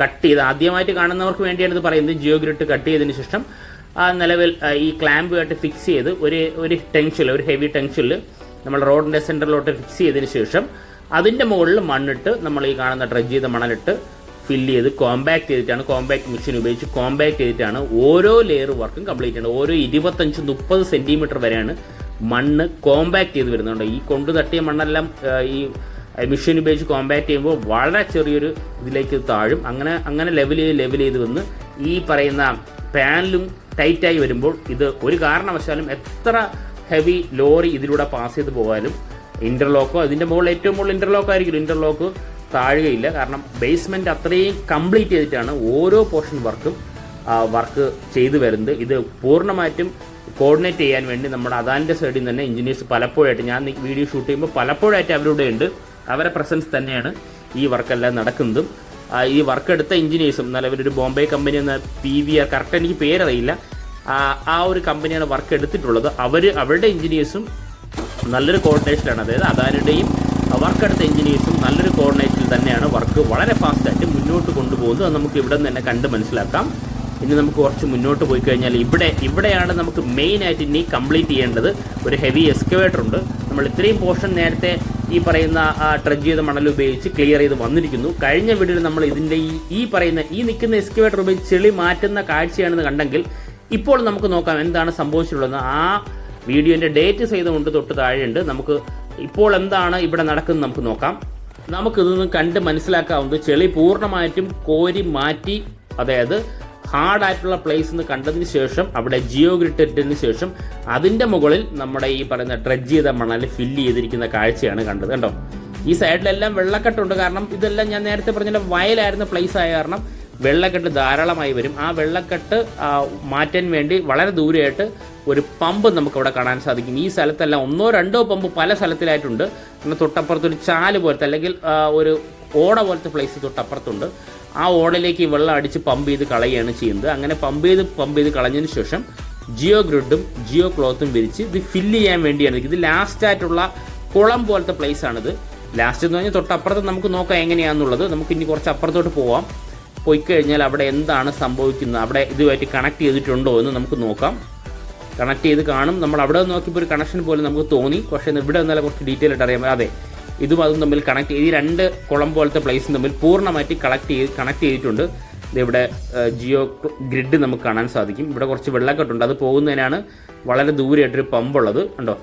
കട്ട് ചെയ്ത്, ആദ്യമായിട്ട് കാണുന്നവർക്ക് വേണ്ടിയാണ് ഇത് പറയുന്നത്. ജിയോ ഗ്രിഡ് കട്ട് ചെയ്തതിന് ശേഷം നിലവിൽ ഈ ക്ലാമ്പുമായിട്ട് ഫിക്സ് ചെയ്ത് ഒരു ടെൻഷനിൽ, ഒരു ഹെവി ടെൻഷനിൽ നമ്മൾ റോഡിൻ്റെ സെൻറ്ററിലോട്ട് ഫിക്സ് ചെയ്തതിന് ശേഷം അതിൻ്റെ മുകളിൽ മണ്ണിട്ട് നമ്മൾ ഈ കാണുന്ന ഡ്രഡ്ജ് ചെയ്ത മണലിട്ട് ഫില്ല് ചെയ്ത് കോമ്പാക്ട് മെഷീൻ ഉപയോഗിച്ച് കോമ്പാക്ട് ചെയ്തിട്ടാണ് ഓരോ ലെയർ വർക്കും കംപ്ലീറ്റ് ചെയ്യുന്നത്. ഓരോ 25-30 സെൻറ്റിമീറ്റർ വരെയാണ് മണ്ണ് കോമ്പാക്ട് ചെയ്ത് വരുന്നുണ്ട്. ഈ കൊണ്ട് തട്ടിയ മണ്ണെല്ലാം ഈ മെഷീൻ ഉപയോഗിച്ച് കോമ്പാക്ട് ചെയ്യുമ്പോൾ വളരെ ചെറിയൊരു ഇതിലേക്ക് താഴും. അങ്ങനെ ലെവൽ ചെയ്ത് വന്ന് ഈ പറയുന്ന പാനലും ടൈറ്റായി വരുമ്പോൾ ഇത് ഒരു കാരണവശാലും എത്ര ഹെവി ലോറി ഇതിലൂടെ പാസ് ചെയ്ത് പോകാനും ഇൻ്റർലോക്കോ ഇതിൻ്റെ മുകളിൽ ഏറ്റവും മുകളിൽ ഇൻ്റർലോക്ക് ആയിരിക്കും, ഇൻ്റർലോക്ക് താഴുകയില്ല. കാരണം ബേസ്മെൻറ്റ് അത്രയും കംപ്ലീറ്റ് ചെയ്തിട്ടാണ് ഓരോ പോർഷൻ വർക്ക് ചെയ്തു വരുന്നത്. ഇത് പൂർണ്ണമായിട്ടും കോർഡിനേറ്റ് ചെയ്യാൻ വേണ്ടി നമ്മുടെ അദാനിൻ്റെ സൈഡിൽ നിന്ന് തന്നെ എഞ്ചിനീയേഴ്സ് പലപ്പോഴായിട്ട്, ഞാൻ വീഡിയോ ഷൂട്ട് ചെയ്യുമ്പോൾ പലപ്പോഴായിട്ട് അവരുടെ ഉണ്ട്, അവരുടെ പ്രസൻസ് തന്നെയാണ് ഈ വർക്കെല്ലാം നടക്കുന്നതും. ഈ വർക്ക് എടുത്ത എഞ്ചിനീയേഴ്സും നിലവിലൊരു ബോംബെ കമ്പനി എന്ന PVR, കറക്റ്റ് എനിക്ക് പേരറിയില്ല, ആ ഒരു കമ്പനിയാണ് വർക്ക് എടുത്തിട്ടുള്ളത്. അവരുടെ എഞ്ചിനീയേഴ്സും നല്ലൊരു കോർഡിനേഷനാണ്. അതായത് അദാനിയുടെയും വർക്ക് എടുത്ത എഞ്ചിനീയേഴ്സും നല്ലൊരു കോർഡിനേഷനിൽ തന്നെയാണ് വർക്ക് വളരെ ഫാസ്റ്റായിട്ട് മുന്നോട്ട് കൊണ്ടുപോകുന്നത്. അത് നമുക്ക് ഇവിടെ നിന്ന് തന്നെ കണ്ട് മനസ്സിലാക്കാം. ഇനി നമുക്ക് കുറച്ച് മുന്നോട്ട് പോയി കഴിഞ്ഞാൽ ഇവിടെയാണ് നമുക്ക് മെയിനായിട്ട് ഇനി കംപ്ലീറ്റ് ചെയ്യേണ്ടത്. ഒരു ഹെവി എക്സ്കവേറ്റർ ഉണ്ട്. നമ്മൾ ഇത്രയും പോർഷൻ നേരത്തെ ഈ പറയുന്ന ട്രഡ്ജ് ചെയ്ത മണൽ ഉപയോഗിച്ച് ക്ലിയർ ചെയ്ത് വന്നിരിക്കുന്നു. കഴിഞ്ഞ വീഡിയോയിൽ നമ്മൾ ഇതിൻ്റെ ഈ നിൽക്കുന്ന എക്സ്കവേറ്റർ ഉപയോഗിച്ച് ചെളി മാറ്റുന്ന കാഴ്ചയാണെന്ന് കണ്ടെങ്കിൽ ഇപ്പോൾ നമുക്ക് നോക്കാം എന്താണ് സംഭവിച്ചിട്ടുള്ളത്. ആ വീഡിയോൻ്റെ ഡേറ്റ് സഹിതമുണ്ട്, തൊട്ട് താഴെയുണ്ട്. നമുക്ക് ഇപ്പോൾ എന്താണ് ഇവിടെ നടക്കുന്നത് നമുക്ക് നോക്കാം. നമുക്കിതൊന്ന് കണ്ട് മനസ്സിലാക്കാവുന്നത് ചെളി പൂർണ്ണമായിട്ടും കോരി മാറ്റി, അതായത് ഹാർഡായിട്ടുള്ള പ്ലേസ് എന്ന് കണ്ടതിന് ശേഷം അവിടെ ജിയോ ഗ്രിഡ് ഇട്ടതിന് ശേഷം അതിൻ്റെ മുകളിൽ നമ്മുടെ ഈ പറയുന്ന ഡ്രഡ്ജ് ചെയ്ത മണൽ ഫില്ല് ചെയ്തിരിക്കുന്ന കാഴ്ചയാണ് കണ്ടത്. കണ്ടോ, ഈ സൈഡിലെല്ലാം വെള്ളക്കെട്ടുണ്ട്. കാരണം ഇതെല്ലാം ഞാൻ നേരത്തെ പറഞ്ഞ വയലായിരുന്ന പ്ലേസ് ആയ കാരണം വെള്ളക്കെട്ട് ധാരാളമായി വരും. ആ വെള്ളക്കെട്ട് മാറ്റാൻ വേണ്ടി വളരെ ദൂരെയായിട്ട് ഒരു പമ്പ് നമുക്കവിടെ കാണാൻ സാധിക്കും. ഈ സ്ഥലത്തെല്ലാം 1-2 പമ്പ് പല സ്ഥലത്തിലായിട്ടുണ്ട്. പിന്നെ തൊട്ടപ്പുറത്തൊരു ചാല് പോലത്തെ അല്ലെങ്കിൽ ഒരു ഓട പോലത്തെ പ്ലേസ് തൊട്ടപ്പുറത്തുണ്ട്. ആ ഓടയിലേക്ക് ഈ വെള്ളം അടിച്ച് പമ്പ് ചെയ്ത് കളയുകയാണ് ചെയ്യുന്നത്. അങ്ങനെ പമ്പ് ചെയ്ത് കളഞ്ഞതിന് ശേഷം ജിയോ ഗ്രിഡും ജിയോ ക്ലോത്തും വിരിച്ച് ഇത് ഫില്ല് ചെയ്യാൻ വേണ്ടിയാണ്. ഇത് ലാസ്റ്റായിട്ടുള്ള കുളം പോലത്തെ പ്ലേസ് ആണിത്. ലാസ്റ്റ് എന്ന് പറഞ്ഞാൽ തൊട്ടപ്പുറത്ത് നമുക്ക് നോക്കാം എങ്ങനെയാണെന്നുള്ളത്. നമുക്ക് ഇനി കുറച്ച് അപ്പുറത്തോട്ട് പോയി കഴിഞ്ഞാൽ അവിടെ എന്താണ് സംഭവിക്കുന്നത്, അവിടെ ഇതുമായിട്ട് കണക്ട് ചെയ്തിട്ടുണ്ടോ എന്ന് നമുക്ക് നോക്കാം. കണക്ട് ചെയ്ത് കാണും. നമ്മൾ അവിടെ നോക്കിയപ്പോൾ ഒരു കണക്ഷൻ പോലെ നമുക്ക് തോന്നി. പക്ഷേ ഇവിടെ നിന്നാലും കുറച്ച് ഡീറ്റെയിൽ ആയിട്ട് അറിയാം. അതെ, ഇതും അതും തമ്മിൽ കണക്ട് ചെയ്ത് ഈ 2 കുളം പോലത്തെ പ്ലേസും തമ്മിൽ പൂർണ്ണമായിട്ട് കണക്ട് ചെയ്തിട്ടുണ്ട്. ഇതിവിടെ ജിയോ ഗ്രിഡ് നമുക്ക് കാണാൻ സാധിക്കും. ഇവിടെ കുറച്ച് വെള്ളക്കെട്ടുണ്ട്. അത് പോകുന്നതിനാണ് വളരെ ദൂരെയായിട്ടൊരു പമ്പുള്ളത്. കണ്ടോ,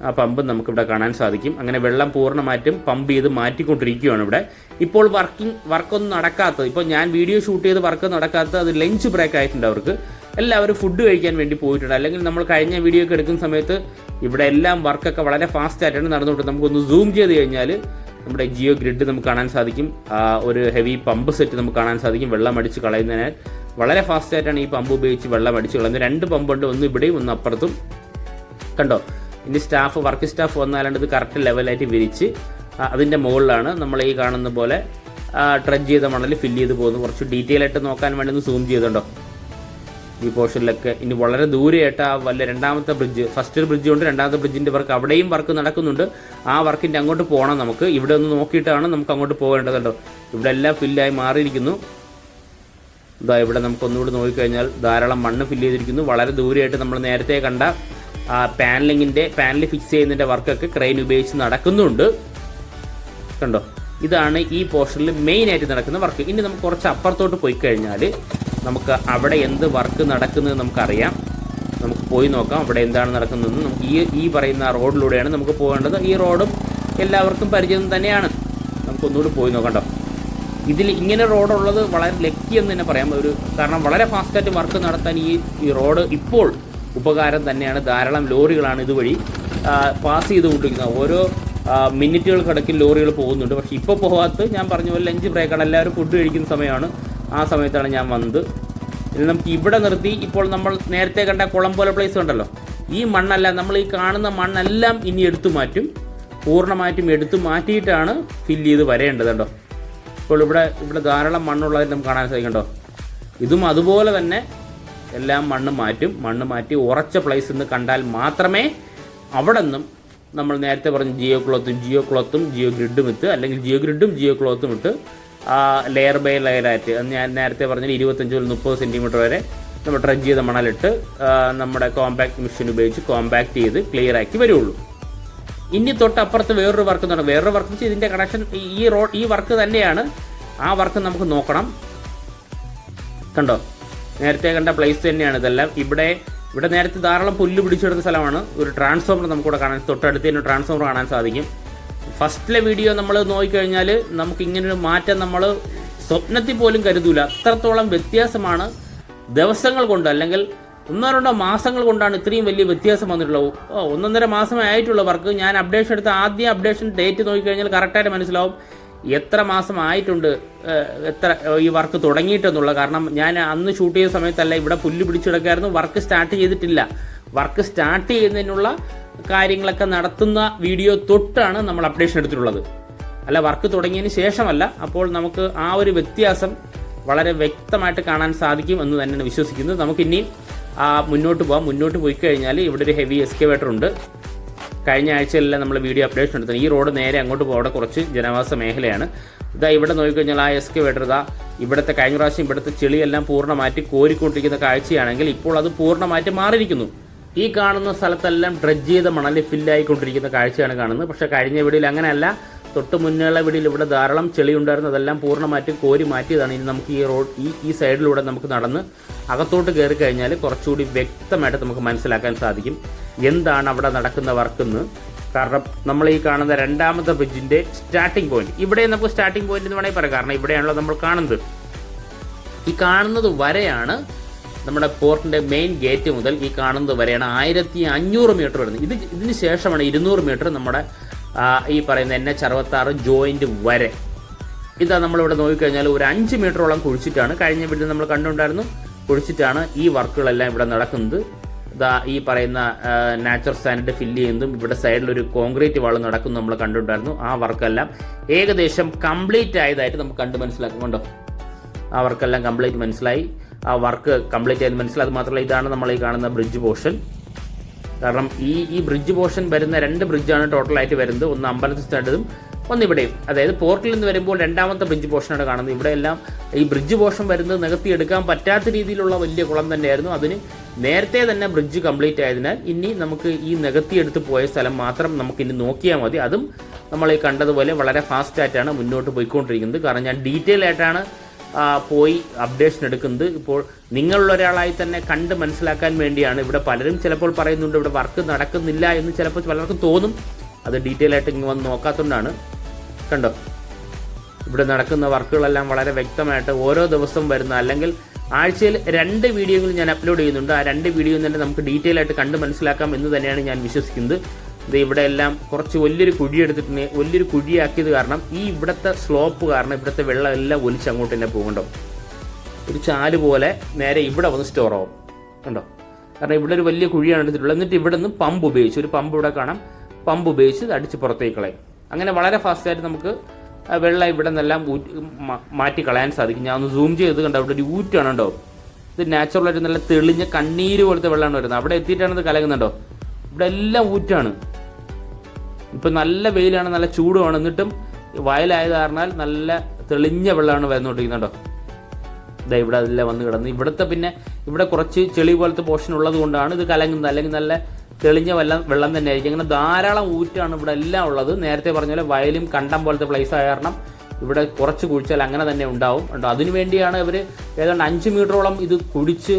ആ പമ്പ് നമുക്കിവിടെ കാണാൻ സാധിക്കും. അങ്ങനെ വെള്ളം പൂർണ്ണമായിട്ടും പമ്പ് ചെയ്ത് മാറ്റിക്കൊണ്ടിരിക്കുകയാണ് ഇവിടെ. ഇപ്പോൾ വർക്കൊന്നും നടക്കാത്തത്, ഇപ്പോൾ ഞാൻ വീഡിയോ ഷൂട്ട് ചെയ്ത് വർക്ക് നടക്കാത്തത്, അത് ലഞ്ച് ബ്രേക്ക് ആയിട്ടുണ്ട്. അവർക്ക് എല്ലാവരും ഫുഡ് കഴിക്കാൻ വേണ്ടി പോയിട്ടുണ്ട്. അല്ലെങ്കിൽ നമ്മൾ കഴിഞ്ഞ വീഡിയോ ഒക്കെ എടുക്കുന്ന സമയത്ത് ഇവിടെ എല്ലാം വർക്കൊക്കെ വളരെ ഫാസ്റ്റ് ആയിട്ടാണ് നടന്നുകൊണ്ട്. നമുക്കൊന്ന് സൂം ചെയ്ത് കഴിഞ്ഞാൽ നമ്മുടെ ജിയോ ഗ്രിഡ് നമുക്ക് കാണാൻ സാധിക്കും. ഒരു ഹെവി പമ്പ് സെറ്റ് നമുക്ക് കാണാൻ സാധിക്കും. വെള്ളം അടിച്ച് കളയുന്നതിനാൽ വളരെ ഫാസ്റ്റ് ആയിട്ടാണ് ഈ പമ്പ് ഉപയോഗിച്ച് വെള്ളം അടിച്ച് കളയുന്നത്. 2 പമ്പുണ്ട്, ഒന്ന് ഇവിടെയും ഒന്ന് അപ്പുറത്തും. കണ്ടോ, ഇനി വർക്ക് സ്റ്റാഫ് വന്നാലാണ്ട് ഇത് കറക്റ്റ് ലെവലായിട്ട് വിരിച്ച് അതിൻ്റെ മുകളിലാണ് നമ്മൾ ഈ കാണുന്ന പോലെ ട്രഡ്ജ് ചെയ്ത മണൽ ഫില്ല് ചെയ്ത് പോകുന്നു. കുറച്ച് ഡീറ്റെയിൽ ആയിട്ട് നോക്കാൻ വേണ്ടി ഒന്ന് സൂം ചെയ്തുണ്ടോ ഈ പോർഷനിലൊക്കെ. ഇനി വളരെ ദൂരെയായിട്ട് രണ്ടാമത്തെ ബ്രിഡ്ജ്, ഫസ്റ്റ് ബ്രിഡ്ജ് കൊണ്ട് രണ്ടാമത്തെ ബ്രിഡ്ജിൻ്റെ വർക്ക്, അവിടെയും വർക്ക് നടക്കുന്നുണ്ട്. ആ വർക്കിൻ്റെ അങ്ങോട്ട് പോകണം നമുക്ക്. ഇവിടെ ഒന്ന് നോക്കിയിട്ടാണ് നമുക്ക് അങ്ങോട്ട് പോകേണ്ടതുണ്ടോ. ഇവിടെ എല്ലാം ഫില്ലായി മാറിയിരിക്കുന്നു. ഇതാ ഇവിടെ നമുക്കൊന്നുകൂടി നോക്കിക്കഴിഞ്ഞാൽ ധാരാളം മണ്ണ് ഫില്ല് ചെയ്തിരിക്കുന്നു. വളരെ ദൂരെയായിട്ട് നമ്മൾ നേരത്തെ കണ്ട പാനൽ ഫിക്സ് ചെയ്യുന്നതിൻ്റെ വർക്കൊക്കെ ക്രെയിൻ ഉപയോഗിച്ച് നടക്കുന്നുണ്ട്. കണ്ടോ, ഇതാണ് ഈ പോർഷനിൽ മെയിനായിട്ട് നടക്കുന്ന വർക്ക്. ഇനി നമുക്ക് കുറച്ച് അപ്പുറത്തോട്ട് പോയി കഴിഞ്ഞാൽ നമുക്ക് അവിടെ എന്ത് വർക്ക് നടക്കുന്നത് നമുക്കറിയാം. നമുക്ക് പോയി നോക്കാം അവിടെ എന്താണ് നടക്കുന്നതെന്ന്. നമുക്ക് ഈ പറയുന്ന റോഡിലൂടെയാണ് നമുക്ക് പോകേണ്ടത്. ഈ റോഡും എല്ലാവർക്കും പരിചയം തന്നെയാണ്. നമുക്കൊന്നുകൂടി പോയി നോക്കണ്ടോ. ഇതിൽ ഇങ്ങനെ റോഡുള്ളത് വളരെ ലക്കി എന്ന് തന്നെ പറയാം. കാരണം വളരെ ഫാസ്റ്റായിട്ട് വർക്ക് നടത്താൻ ഈ റോഡ് ഇപ്പോൾ ഉപകാരം തന്നെയാണ്. ധാരാളം ലോറികളാണ് ഇതുവഴി പാസ് ചെയ്തുകൊണ്ടിരിക്കുന്നത്. ഓരോ മിനിറ്റുകൾക്കിടയ്ക്ക് ലോറികൾ പോകുന്നുണ്ട്. പക്ഷേ ഇപ്പോൾ പോകാത്ത, ഞാൻ പറഞ്ഞ പോലെ ലഞ്ച് ബ്രേക്കാണ്, എല്ലാവരും ഫുഡ് കഴിക്കുന്ന സമയമാണ്. ആ സമയത്താണ് ഞാൻ വന്നത്. ഇനി നമുക്ക് ഇവിടെ നിർത്തി ഇപ്പോൾ നമ്മൾ നേരത്തെ കണ്ട കുളം പോലെ പ്ലേസ് ഉണ്ടല്ലോ, ഈ മണ്ണല്ല, നമ്മൾ ഈ കാണുന്ന മണ്ണെല്ലാം ഇനി എടുത്തു മാറ്റും. പൂർണ്ണമായിട്ടും എടുത്തു മാറ്റിയിട്ടാണ് ഫില്ല് ചെയ്ത് വരേണ്ടത്. കേട്ടോ, ഇപ്പോൾ ഇവിടെ ധാരാളം മണ്ണുള്ളതായിട്ട് നമുക്ക് കാണാൻ സാധിക്കണ്ടോ. ഇതും അതുപോലെ തന്നെ എല്ലാം മണ്ണ് മാറ്റി ഉറച്ച പ്ലേസ് എന്ന് കണ്ടാൽ മാത്രമേ അവിടെ നിന്നും നമ്മൾ നേരത്തെ പറഞ്ഞ ജിയോ ക്ലോത്തും ജിയോ ഗ്രിഡും ഇട്ട്, അല്ലെങ്കിൽ ജിയോ ഗ്രിഡും ജിയോ ക്ലോത്തും ഇട്ട് ലെയർ ബൈ ലെയറായിട്ട്, ഞാൻ നേരത്തെ പറഞ്ഞാൽ 25 മുതൽ 30 സെൻറ്റിമീറ്റർ വരെ നമ്മൾ ട്രഡ്ജ് ചെയ്ത മണലിട്ട് നമ്മുടെ കോമ്പാക്ട് മെഷീൻ ഉപയോഗിച്ച് കോമ്പാക്ട് ചെയ്ത് ക്ലിയർ ആക്കി വരുള്ളൂ. ഇനി തൊട്ടപ്പുറത്ത് വേറൊരു വർക്ക് നടക്കും. വേറൊരു വർക്ക് വെച്ച് ഇതിൻ്റെ കണക്ഷൻ ഈ വർക്ക് തന്നെയാണ്. ആ വർക്ക് നമുക്ക് നോക്കണം. കണ്ടോ, നേരത്തെ കണ്ട പ്ലേസ് തന്നെയാണ് ഇതെല്ലാം. ഇവിടെ നേരത്തെ ധാരാളം പുല്ല് പിടിച്ചെടുത്ത സ്ഥലമാണ്. ഒരു ട്രാൻസ്ഫോമർ നമുക്കിവിടെ കാണാൻ, തൊട്ടടുത്ത് തന്നെ ട്രാൻസ്ഫോമർ കാണാൻ സാധിക്കും. ഫസ്റ്റിലെ വീഡിയോ നമ്മൾ നോക്കിക്കഴിഞ്ഞാൽ നമുക്ക് ഇങ്ങനൊരു മാറ്റം നമ്മൾ സ്വപ്നത്തിൽ പോലും കരുതൂല. അത്രത്തോളം വ്യത്യാസമാണ് ദിവസങ്ങൾ കൊണ്ട്, അല്ലെങ്കിൽ 1-2 മാസങ്ങൾ കൊണ്ടാണ് ഇത്രയും വലിയ വ്യത്യാസം വന്നിട്ടുള്ളത്. 1.5 മാസമേ ആയിട്ടുള്ള വർക്ക്. ഞാൻ അപ്ഡേഷൻ എടുത്ത ആദ്യ അപ്ഡേഷൻ ഡേറ്റ് നോക്കിക്കഴിഞ്ഞാൽ കറക്റ്റായിട്ട് മനസ്സിലാവും എത്ര മാസം ആയിട്ടുണ്ട് എത്ര ഈ വർക്ക് തുടങ്ങിയിട്ടെന്നുള്ള. കാരണം ഞാൻ അന്ന് ഷൂട്ട് ചെയ്ത സമയത്തല്ല, ഇവിടെ പുല്ല് പിടിച്ചെടുക്കായിരുന്നു, വർക്ക് സ്റ്റാർട്ട് ചെയ്തിട്ടില്ല. വർക്ക് സ്റ്റാർട്ട് ചെയ്യുന്നതിനുള്ള കാര്യങ്ങളൊക്കെ നടത്തുന്ന വീഡിയോ തൊട്ടാണ് നമ്മൾ അപ്ഡേഷൻ എടുത്തിട്ടുള്ളത്, അല്ല വർക്ക് തുടങ്ങിയതിന് ശേഷമല്ല. അപ്പോൾ നമുക്ക് ആ ഒരു വ്യത്യാസം വളരെ വ്യക്തമായിട്ട് കാണാൻ സാധിക്കും എന്ന് തന്നെയാണ് വിശ്വസിക്കുന്നത്. നമുക്കിനി മുന്നോട്ട് പോകാം. മുന്നോട്ട് പോയി കഴിഞ്ഞാൽ ഇവിടെ ഒരു ഹെവി എക്സ്കവേറ്റർ ഉണ്ട്. കഴിഞ്ഞ ആഴ്ചയിലെല്ലാം നമ്മൾ വീഡിയോ അപ്ഡേഷൻ എടുത്തത്. ഈ റോഡ് നേരെ അങ്ങോട്ട് പോകും, അവിടെ കുറച്ച് ജനവാസ മേഖലയാണ്. ഇതാ ഇവിടെ നോക്കിക്കഴിഞ്ഞാൽ ആ എക്സ്കവേറ്റർ ഇവിടുത്തെ കഴിഞ്ഞ പ്രാവശ്യം ഇവിടുത്തെ ചെളിയെല്ലാം പൂർണ്ണമായിട്ട് കോരിക്കൊണ്ടിരിക്കുന്ന കാഴ്ചയാണെങ്കിൽ ഇപ്പോൾ അത് പൂർണ്ണമായിട്ട് മാറിയിരിക്കുന്നു. ഈ കാണുന്ന സ്ഥലത്തെല്ലാം ഡ്രഡ്ജ് ചെയ്ത മണൽ ഫില്ലായിക്കൊണ്ടിരിക്കുന്ന കാഴ്ചയാണ് കാണുന്നത്. പക്ഷേ കഴിഞ്ഞ വീഡിയോയിൽ അങ്ങനെയല്ല. തൊട്ട് മുന്നേയുള്ള വീഡിയോയിൽ ഇവിടെ ധാരാളം ചെളി ഉണ്ടായിരുന്നു, അതെല്ലാം പൂർണ്ണമായിട്ടും കോരി മാറ്റിയതാണ്. ഇനി നമുക്ക് ഈ റോഡ് ഈ സൈഡിലൂടെ നമുക്ക് നടന്ന് അകത്തോട്ട് കയറി കഴിഞ്ഞാൽ കുറച്ചുകൂടി വ്യക്തമായിട്ട് നമുക്ക് മനസ്സിലാക്കാൻ സാധിക്കും എന്താണ് അവിടെ നടക്കുന്ന വർക്കെന്ന്. കാരണം നമ്മൾ ഈ കാണുന്ന രണ്ടാമത്തെ ബ്രിഡ്ജിൻ്റെ സ്റ്റാർട്ടിംഗ് പോയിന്റ്, ഇവിടെ നമുക്ക് സ്റ്റാർട്ടിംഗ് പോയിന്റ് എന്ന് വേണമെങ്കിൽ പറയാം. കാരണം ഇവിടെയാണല്ലോ നമ്മൾ കാണുന്നത്. ഈ കാണുന്നത് വരെയാണ് നമ്മുടെ പോർട്ടിൻ്റെ മെയിൻ ഗേറ്റ് മുതൽ ഈ കാണുന്നത് വരെയാണ് 1500 മീറ്റർ വരുന്നത്. ഇതിന് ശേഷമാണ് 200 മീറ്റർ നമ്മുടെ ഈ പറയുന്ന NH66 ജോയിൻറ്റ് വരെ. ഇതാ നമ്മളിവിടെ നോക്കിക്കഴിഞ്ഞാൽ ഒരു 5 മീറ്ററോളം കുഴിച്ചിട്ടാണ്, കഴിഞ്ഞ വീട്ടിൽ നമ്മൾ കണ്ടുണ്ടായിരുന്നു, കുഴിച്ചിട്ടാണ് ഈ വർക്കുകളെല്ലാം ഇവിടെ നടക്കുന്നത്. ഇതാ ഈ പറയുന്ന നാച്ചുറൽ സാൻഡ് ഫില്ല് ചെയ്യുന്നതും ഇവിടെ സൈഡിലൊരു കോൺക്രീറ്റ് വാൾ നടക്കുന്നു നമ്മൾ കണ്ടുണ്ടായിരുന്നു. ആ വർക്കെല്ലാം ഏകദേശം കംപ്ലീറ്റ് ആയതായിട്ട് നമുക്ക് കണ്ട് മനസ്സിലാക്കുന്നുണ്ടോ. ആ വർക്കെല്ലാം കംപ്ലീറ്റ് മനസ്സിലായി, ആ വർക്ക് കംപ്ലീറ്റ് ആയത് മനസ്സിലായി. അത് മാത്രമല്ല ഇതാണ് നമ്മൾ ഈ കാണുന്ന ബ്രിഡ്ജ് പോർഷൻ. കാരണം ഈ ബ്രിഡ്ജ് പോർഷൻ വരുന്ന 2 ബ്രിഡ്ജാണ് ടോട്ടലായിട്ട് വരുന്നത്. ഒന്ന് അമ്പലത്തിൽ സ്റ്റാൻഡും ഒന്ന് ഇവിടെയും. അതായത് പോർട്ടിൽ നിന്ന് വരുമ്പോൾ രണ്ടാമത്തെ ബ്രിഡ്ജ് പോർഷനാണ് കാണുന്നത്. ഇവിടെ എല്ലാം ഈ ബ്രിഡ്ജ് പോർഷൻ വരുന്നത് നികത്തിയെടുക്കാൻ പറ്റാത്ത രീതിയിലുള്ള വലിയ കുളം തന്നെയായിരുന്നു. അതിന് നേരത്തെ തന്നെ ബ്രിഡ്ജ് കംപ്ലീറ്റ് ആയതിനാൽ ഇനി നമുക്ക് ഈ നികത്തിയെടുത്ത് പോയ സ്ഥലം മാത്രം നമുക്കിനി നോക്കിയാൽ മതി. അതും നമ്മൾ ഈ കണ്ടതുപോലെ വളരെ ഫാസ്റ്റായിട്ടാണ് മുന്നോട്ട് പോയിക്കൊണ്ടിരിക്കുന്നത്. കാരണം ഞാൻ ഡീറ്റെയിൽ ആയിട്ടാണ് പോയി അപ്ഡേഷൻ എടുക്കുന്നത്. ഇപ്പോൾ നിങ്ങളുള്ള ഒരാളായി തന്നെ കണ്ട് മനസ്സിലാക്കാൻ വേണ്ടിയാണ്. ഇവിടെ പലരും ചിലപ്പോൾ പറയുന്നുണ്ട് ഇവിടെ വർക്ക് നടക്കുന്നില്ല എന്ന് ചിലപ്പോൾ പലർക്കും തോന്നും. അത് ഡീറ്റെയിൽ ആയിട്ട് ഇങ്ങ് വന്ന് നോക്കാത്തതുകൊണ്ടാണ്. കണ്ടോ, ഇവിടെ നടക്കുന്ന വർക്കുകളെല്ലാം വളരെ വ്യക്തമായിട്ട് ഓരോ ദിവസം വരുന്ന, അല്ലെങ്കിൽ ആഴ്ചയിൽ 2 വീഡിയോകൾ ഞാൻ അപ്ലോഡ് ചെയ്യുന്നുണ്ട്. ആ 2 വീഡിയോയിൽ തന്നെ നമുക്ക് ഡീറ്റെയിൽ ആയിട്ട് കണ്ട് മനസ്സിലാക്കാം എന്ന് തന്നെയാണ് ഞാൻ വിശ്വസിക്കുന്നത്. ഇത് ഇവിടെ എല്ലാം കുറച്ച് വലിയൊരു കുഴി എടുത്തിട്ടുണ്ട്. വലിയൊരു കുഴിയാക്കിയത് കാരണം ഈ ഇവിടുത്തെ സ്ലോപ്പ് കാരണം ഇവിടുത്തെ വെള്ളം എല്ലാം ഒലിച്ച് അങ്ങോട്ട് തന്നെ പോകുന്നുണ്ടോ. ഒരു ചാല് പോലെ നേരെ ഇവിടെ വന്ന് സ്റ്റോർ ആവും കണ്ടോ. കാരണം ഇവിടെ ഒരു വലിയ കുഴിയാണ് എടുത്തിട്ടുള്ളത്. എന്നിട്ട് ഇവിടെ നിന്ന് പമ്പ് ഉപയോഗിച്ച്, ഒരു പമ്പ് ഇവിടെ കാണാം, പമ്പ് ഉപയോഗിച്ച് അടിച്ച് പുറത്തേക്ക് കളയും. അങ്ങനെ വളരെ ഫാസ്റ്റായിട്ട് നമുക്ക് വെള്ളം ഇവിടെ നിന്നെല്ലാം മാറ്റി കളയാൻ സാധിക്കും. ഞാൻ ഒന്ന് സൂം ചെയ്ത് കണ്ടോ, ഇവിടെ ഒരു ഊറ്റാണ് കേട്ടോ. ഇത് നാച്ചുറലായിട്ട് നല്ല തെളിഞ്ഞ കണ്ണീര് പോലത്തെ വെള്ളമാണ് വരുന്നത്. അവിടെ എത്തിയിട്ടാണ് ഇത് കലങ്ങുന്നുണ്ടോ. ഇവിടെ എല്ലാം ഊറ്റാണ്. ഇപ്പം നല്ല വെയിലാണ്, നല്ല ചൂടുമാണ്. എന്നിട്ടും വയലായത് കാരണം നല്ല തെളിഞ്ഞ വെള്ളമാണ് വരുന്നുകൊണ്ടിരിക്കുന്നുണ്ടോ. ഇതാ ഇവിടെ അതെല്ലാം വന്ന് കിടന്ന് ഇവിടുത്തെ പിന്നെ ഇവിടെ കുറച്ച് ചെളി പോലത്തെ പോർഷൻ ഉള്ളത് കൊണ്ടാണ് ഇത് കലങ്ങുന്നത്. അല്ലെങ്കിൽ നല്ല തെളിഞ്ഞ വെള്ളം തന്നെ ആയിരിക്കും. അങ്ങനെ ധാരാളം ഊറ്റാണ് ഇവിടെ എല്ലാം ഉള്ളത്. നേരത്തെ പറഞ്ഞ പോലെ വയലും കണ്ടം പോലത്തെ പ്ലേസ് ആയ കാരണം ഇവിടെ കുറച്ച് കുഴിച്ചാൽ അങ്ങനെ തന്നെ ഉണ്ടാവും കേട്ടോ. അതിനു വേണ്ടിയാണ് ഇവർ ഏതാണ്ട് 5 മീറ്ററോളം ഇത് കുഴിച്ച്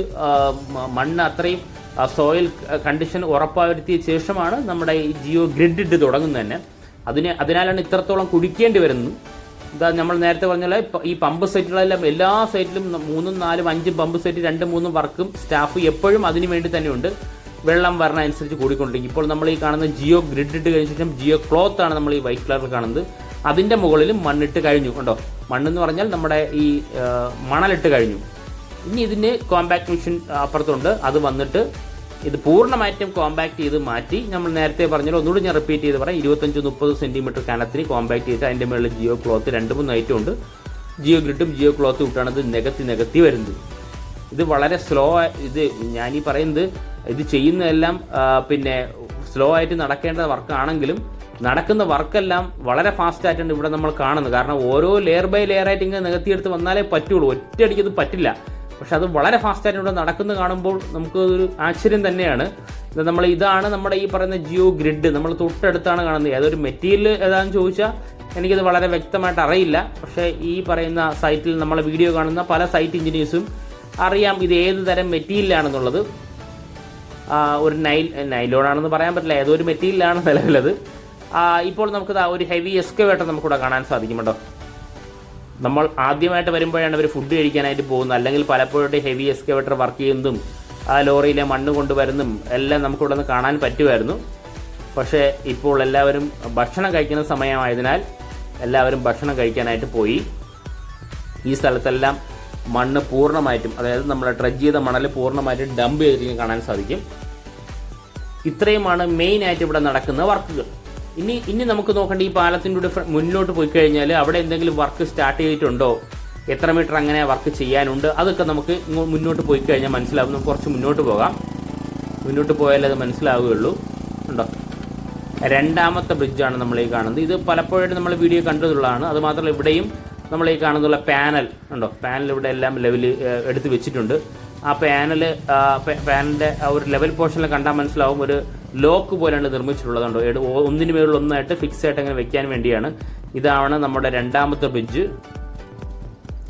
മണ്ണ് അത്രയും സോയിൽ കണ്ടീഷൻ ഉറപ്പുവരുത്തിയ ശേഷമാണ് നമ്മുടെ ഈ ജിയോ ഗ്രിഡ് ഇട്ട് തുടങ്ങുന്നത് തന്നെ. അതിനാലാണ് ഇത്രത്തോളം കുടിക്കേണ്ടി വരുന്നത്. ഇതാ നമ്മൾ നേരത്തെ പറഞ്ഞാൽ ഈ പമ്പ് സെറ്റുകളെല്ലാം എല്ലാ സൈറ്റിലും 3, 4, 5 പമ്പ് സെറ്റ് 2, 3 വർക്കും സ്റ്റാഫ് എപ്പോഴും അതിന് വേണ്ടി തന്നെയുണ്ട്. വെള്ളം വരണ അനുസരിച്ച് കൂടിക്കൊണ്ടിരിക്കും. ഇപ്പോൾ നമ്മൾ ഈ കാണുന്ന ജിയോ ഗ്രിഡ് ഇട്ട് കഴിഞ്ഞ ശേഷം ജിയോ ക്ലോത്ത് ആണ് നമ്മൾ ഈ വൈറ്റ് കളറിൽ കാണുന്നത്. അതിൻ്റെ മുകളിലും മണ്ണിട്ട് കഴിഞ്ഞു കണ്ടോ. മണ്ണെന്ന് പറഞ്ഞാൽ നമ്മുടെ ഈ മണലിട്ട് കഴിഞ്ഞു. ഇനി ഇതിന് കോമ്പാക്ട് മെഷീൻ അപ്പുറത്തുണ്ട്. അത് വന്നിട്ട് ഇത് പൂർണ്ണമായിട്ടും കോമ്പാക്ട് ചെയ്ത് മാറ്റി നമ്മൾ നേരത്തെ പറഞ്ഞാൽ ഒന്നുകൂടി ഞാൻ റിപ്പീറ്റ് ചെയ്ത് പറയാം. 25-30 സെൻറ്റിമീറ്റർ കനത്തിന് കോമ്പാക്ട് ചെയ്തിട്ട് അതിൻ്റെ മുകളിൽ ജിയോ ക്ലോത്ത് 2-3 ഐറ്റം ഉണ്ട്. ജിയോ ഗ്രിഡും ജിയോ ക്ലോത്തും ഇട്ടാണ് ഇത് നികത്തി വരുന്നത്. ഇത് വളരെ സ്ലോ. ഇത് ഞാനീ പറയുന്നത് ഇത് ചെയ്യുന്നതെല്ലാം പിന്നെ സ്ലോ ആയിട്ട് നടക്കേണ്ട വർക്കാണെങ്കിലും നടക്കുന്ന വർക്കെല്ലാം വളരെ ഫാസ്റ്റായിട്ടാണ് ഇവിടെ നമ്മൾ കാണുന്നത്. കാരണം ഓരോ ലെയർ ബൈ ലെയർ ആയിട്ട് ഇങ്ങനെ നികത്തിയെടുത്ത് വന്നാലേ പറ്റുള്ളൂ. ഒറ്റയടിക്ക് ഇത് പറ്റില്ല. പക്ഷെ അത് വളരെ ഫാസ്റ്റായിട്ട് ഇവിടെ നടക്കുന്നത് കാണുമ്പോൾ നമുക്ക് ഒരു ആശ്ചര്യം തന്നെയാണ്. ഇതാണ് നമ്മുടെ ഈ പറയുന്ന ജിയോ ഗ്രിഡ്. നമ്മൾ തൊട്ടടുത്താണ് കാണുന്നത്. ഏതൊരു മെറ്റീരിയൽ ഏതാണെന്ന് ചോദിച്ചാൽ എനിക്കത് വളരെ വ്യക്തമായിട്ട് അറിയില്ല. പക്ഷേ ഈ പറയുന്ന സൈറ്റിൽ നമ്മളെ വീഡിയോ കാണുന്ന പല സൈറ്റ് എഞ്ചിനീയേഴ്സും അറിയാം ഇത് ഏത് തരം മെറ്റീരിയലാണെന്നുള്ളത്. ഒരു നൈലോണാണെന്ന് പറയാൻ പറ്റില്ല, ഏതോ ഒരു മെറ്റീരിയലാണ് നിലവിലത്. ഇപ്പോൾ നമുക്ക് ഒരു ഹെവി എക്സ്കവേറ്റർ നമുക്കിവിടെ കാണാൻ സാധിക്കും കേട്ടോ. നമ്മൾ ആദ്യമായിട്ട് വരുമ്പോഴാണ് ഇവർ ഫുഡ് കഴിക്കാനായിട്ട് പോകുന്നത്. അല്ലെങ്കിൽ പലപ്പോഴും ഹെവി എക്സ്കവേറ്റർ വർക്ക് ചെയ്യുന്നതും ആ ലോറിയിലെ മണ്ണ് കൊണ്ടുവരുന്നതും എല്ലാം നമുക്കിവിടെ നിന്ന് കാണാൻ പറ്റുമായിരുന്നു. പക്ഷേ ഇപ്പോൾ എല്ലാവരും ഭക്ഷണം കഴിക്കുന്ന സമയമായതിനാൽ എല്ലാവരും ഭക്ഷണം കഴിക്കാനായിട്ട് പോയി. ഈ സ്ഥലത്തെല്ലാം മണ്ണ് പൂർണ്ണമായിട്ടും, അതായത് നമ്മുടെ ഡ്രഡ്ജ് ചെയ്ത മണൽ പൂർണ്ണമായിട്ടും ഡംപ് ചെയ്തിരിക്കും കാണാൻ സാധിക്കും. ഇത്രയുമാണ് മെയിനായിട്ട് ഇവിടെ നടക്കുന്ന വർക്കുകൾ. ഇനി നമുക്ക് നോക്കേണ്ട ഈ പാലത്തിൻ്റെ കൂടെ മുന്നോട്ട് പോയി കഴിഞ്ഞാൽ അവിടെ എന്തെങ്കിലും വർക്ക് സ്റ്റാർട്ട് ചെയ്തിട്ടുണ്ടോ, എത്ര മീറ്റർ അങ്ങനെ വർക്ക് ചെയ്യാനുണ്ട്, അതൊക്കെ നമുക്ക് മുന്നോട്ട് പോയി കഴിഞ്ഞാൽ മനസ്സിലാവും. നമുക്ക് കുറച്ച് മുന്നോട്ട് പോകാം. മുന്നോട്ട് പോയാലേ അത് മനസ്സിലാവുകയുള്ളൂ. ഉണ്ടോ, രണ്ടാമത്തെ ബ്രിഡ്ജാണ് നമ്മൾ ഈ കാണുന്നത്. ഇത് പലപ്പോഴും നമ്മൾ വീഡിയോ കണ്ടതുള്ളതാണ്. അതുമാത്രമല്ല ഇവിടെയും നമ്മൾ ഈ കാണുന്നുള്ള പാനൽ ഉണ്ടോ, പാനൽ ഇവിടെ എല്ലാം ലെവൽ എടുത്ത് വെച്ചിട്ടുണ്ട്. ആ പാനലിൻ്റെ ആ ഒരു ലെവൽ പോർഷനിൽ കണ്ടാൽ മനസ്സിലാവും, ഒരു ലോക്ക് പോലെയാണ് നിർമ്മിച്ചിട്ടുള്ളതുണ്ടോ, ഒന്നിന് മേളിൽ ഒന്നായിട്ട് ഫിക്സ് ആയിട്ട് അങ്ങനെ വെക്കാൻ വേണ്ടിയാണ്. ഇതാണ് നമ്മുടെ രണ്ടാമത്തെ ബ്രിഡ്ജ്.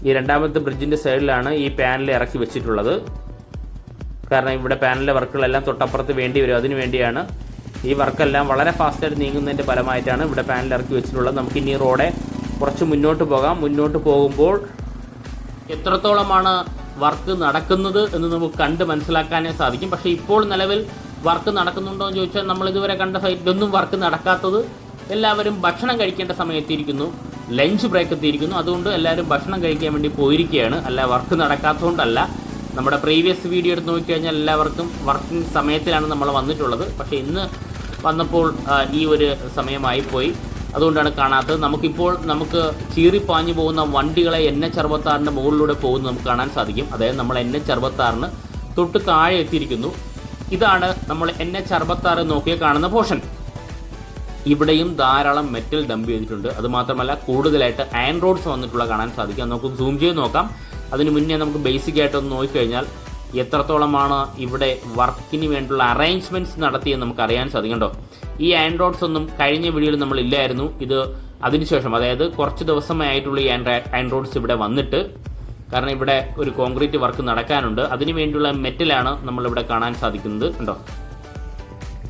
ഈ രണ്ടാമത്തെ ബ്രിഡ്ജിൻ്റെ സൈഡിലാണ് ഈ പാനൽ ഇറക്കി വെച്ചിട്ടുള്ളത്. കാരണം ഇവിടെ പാനലിൻ്റെ വർക്കുകളെല്ലാം തൊട്ടപ്പുറത്ത് വേണ്ടി വരും. അതിനു വേണ്ടിയാണ് ഈ വർക്കെല്ലാം വളരെ ഫാസ്റ്റായിട്ട് നീങ്ങുന്നതിൻ്റെ ഫലമായിട്ടാണ് ഇവിടെ പാനൽ ഇറക്കി വെച്ചിട്ടുള്ളത്. നമുക്ക് ഇനി റോഡെ കുറച്ച് മുന്നോട്ട് പോകാം. മുന്നോട്ട് പോകുമ്പോൾ എത്രത്തോളമാണ് വർക്ക് നടക്കുന്നത് എന്ന് നമുക്ക് കണ്ട് മനസ്സിലാക്കാനേ സാധിക്കും. പക്ഷേ ഇപ്പോൾ നിലവിൽ വർക്ക് നടക്കുന്നുണ്ടോ എന്ന് ചോദിച്ചാൽ നമ്മൾ ഇതുവരെ കണ്ട സൈറ്റിലൊന്നും വർക്ക് നടക്കാത്തത്. എല്ലാവരും ഭക്ഷണം കഴിക്കേണ്ട സമയത്തിരിക്കുന്നു, ലഞ്ച് ബ്രേക്ക് എത്തിയിരിക്കുന്നു. അതുകൊണ്ട് എല്ലാവരും ഭക്ഷണം കഴിക്കാൻ വേണ്ടി പോയിരിക്കുകയാണ്. അല്ല, വർക്ക് നടക്കാത്തതുകൊണ്ടല്ല. നമ്മുടെ പ്രീവിയസ് വീഡിയോ എടുത്ത് നോക്കിക്കഴിഞ്ഞാൽ എല്ലാവർക്കും വർക്കിംഗ് സമയത്തിലാണ് നമ്മൾ വന്നിട്ടുള്ളത്. പക്ഷേ ഇന്ന് വന്നപ്പോൾ ഈ ഒരു സമയമായി പോയി, അതുകൊണ്ടാണ് കാണാത്തത്. നമുക്ക് ചീറിപ്പാഞ്ഞു പോകുന്ന വണ്ടികളെ NH66 മുകളിലൂടെ പോകുന്നത് നമുക്ക് കാണാൻ സാധിക്കും. അതായത് നമ്മൾ NH66 തൊട്ട് താഴെ എത്തിയിരിക്കുന്നു. ഇതാണ് നമ്മൾ NH66 നോക്കിയാൽ കാണുന്ന പോർഷൻ. ഇവിടെയും ധാരാളം മെറ്റൽ ഡംപ് ചെയ്തിട്ടുണ്ട്. അതുമാത്രമല്ല കൂടുതലായിട്ട് അയൺ റോഡ്സ് വന്നിട്ടുള്ള കാണാൻ സാധിക്കും. നമുക്ക് സൂം ചെയ്ത് നോക്കാം. അതിന് മുന്നേ നമുക്ക് ബേസിക് ആയിട്ടൊന്ന് നോക്കിക്കഴിഞ്ഞാൽ എത്രത്തോളമാണ് ഇവിടെ വർക്കിന് വേണ്ടിയുള്ള അറേഞ്ച്മെൻറ്റ്സ് നടത്തിയെന്ന് നമുക്ക് അറിയാൻ സാധിക്കും. കേട്ടോ, ഈ അയൺ റോഡ്സ് ഒന്നും കഴിഞ്ഞ വീഡിയോയിൽ നമ്മൾ ഇല്ലായിരുന്നു. ഇത് അതിനുശേഷം, അതായത് കുറച്ച് ദിവസമായിട്ടുള്ള ഈ അയൺ റോഡ്സ് ഇവിടെ വന്നിട്ട്, കാരണം ഇവിടെ ഒരു കോൺക്രീറ്റ് വർക്ക് നടക്കാനുണ്ട്. അതിന് വേണ്ടിയുള്ള മെറ്റലാണ് നമ്മളിവിടെ കാണാൻ സാധിക്കുന്നത്. ഉണ്ടോ,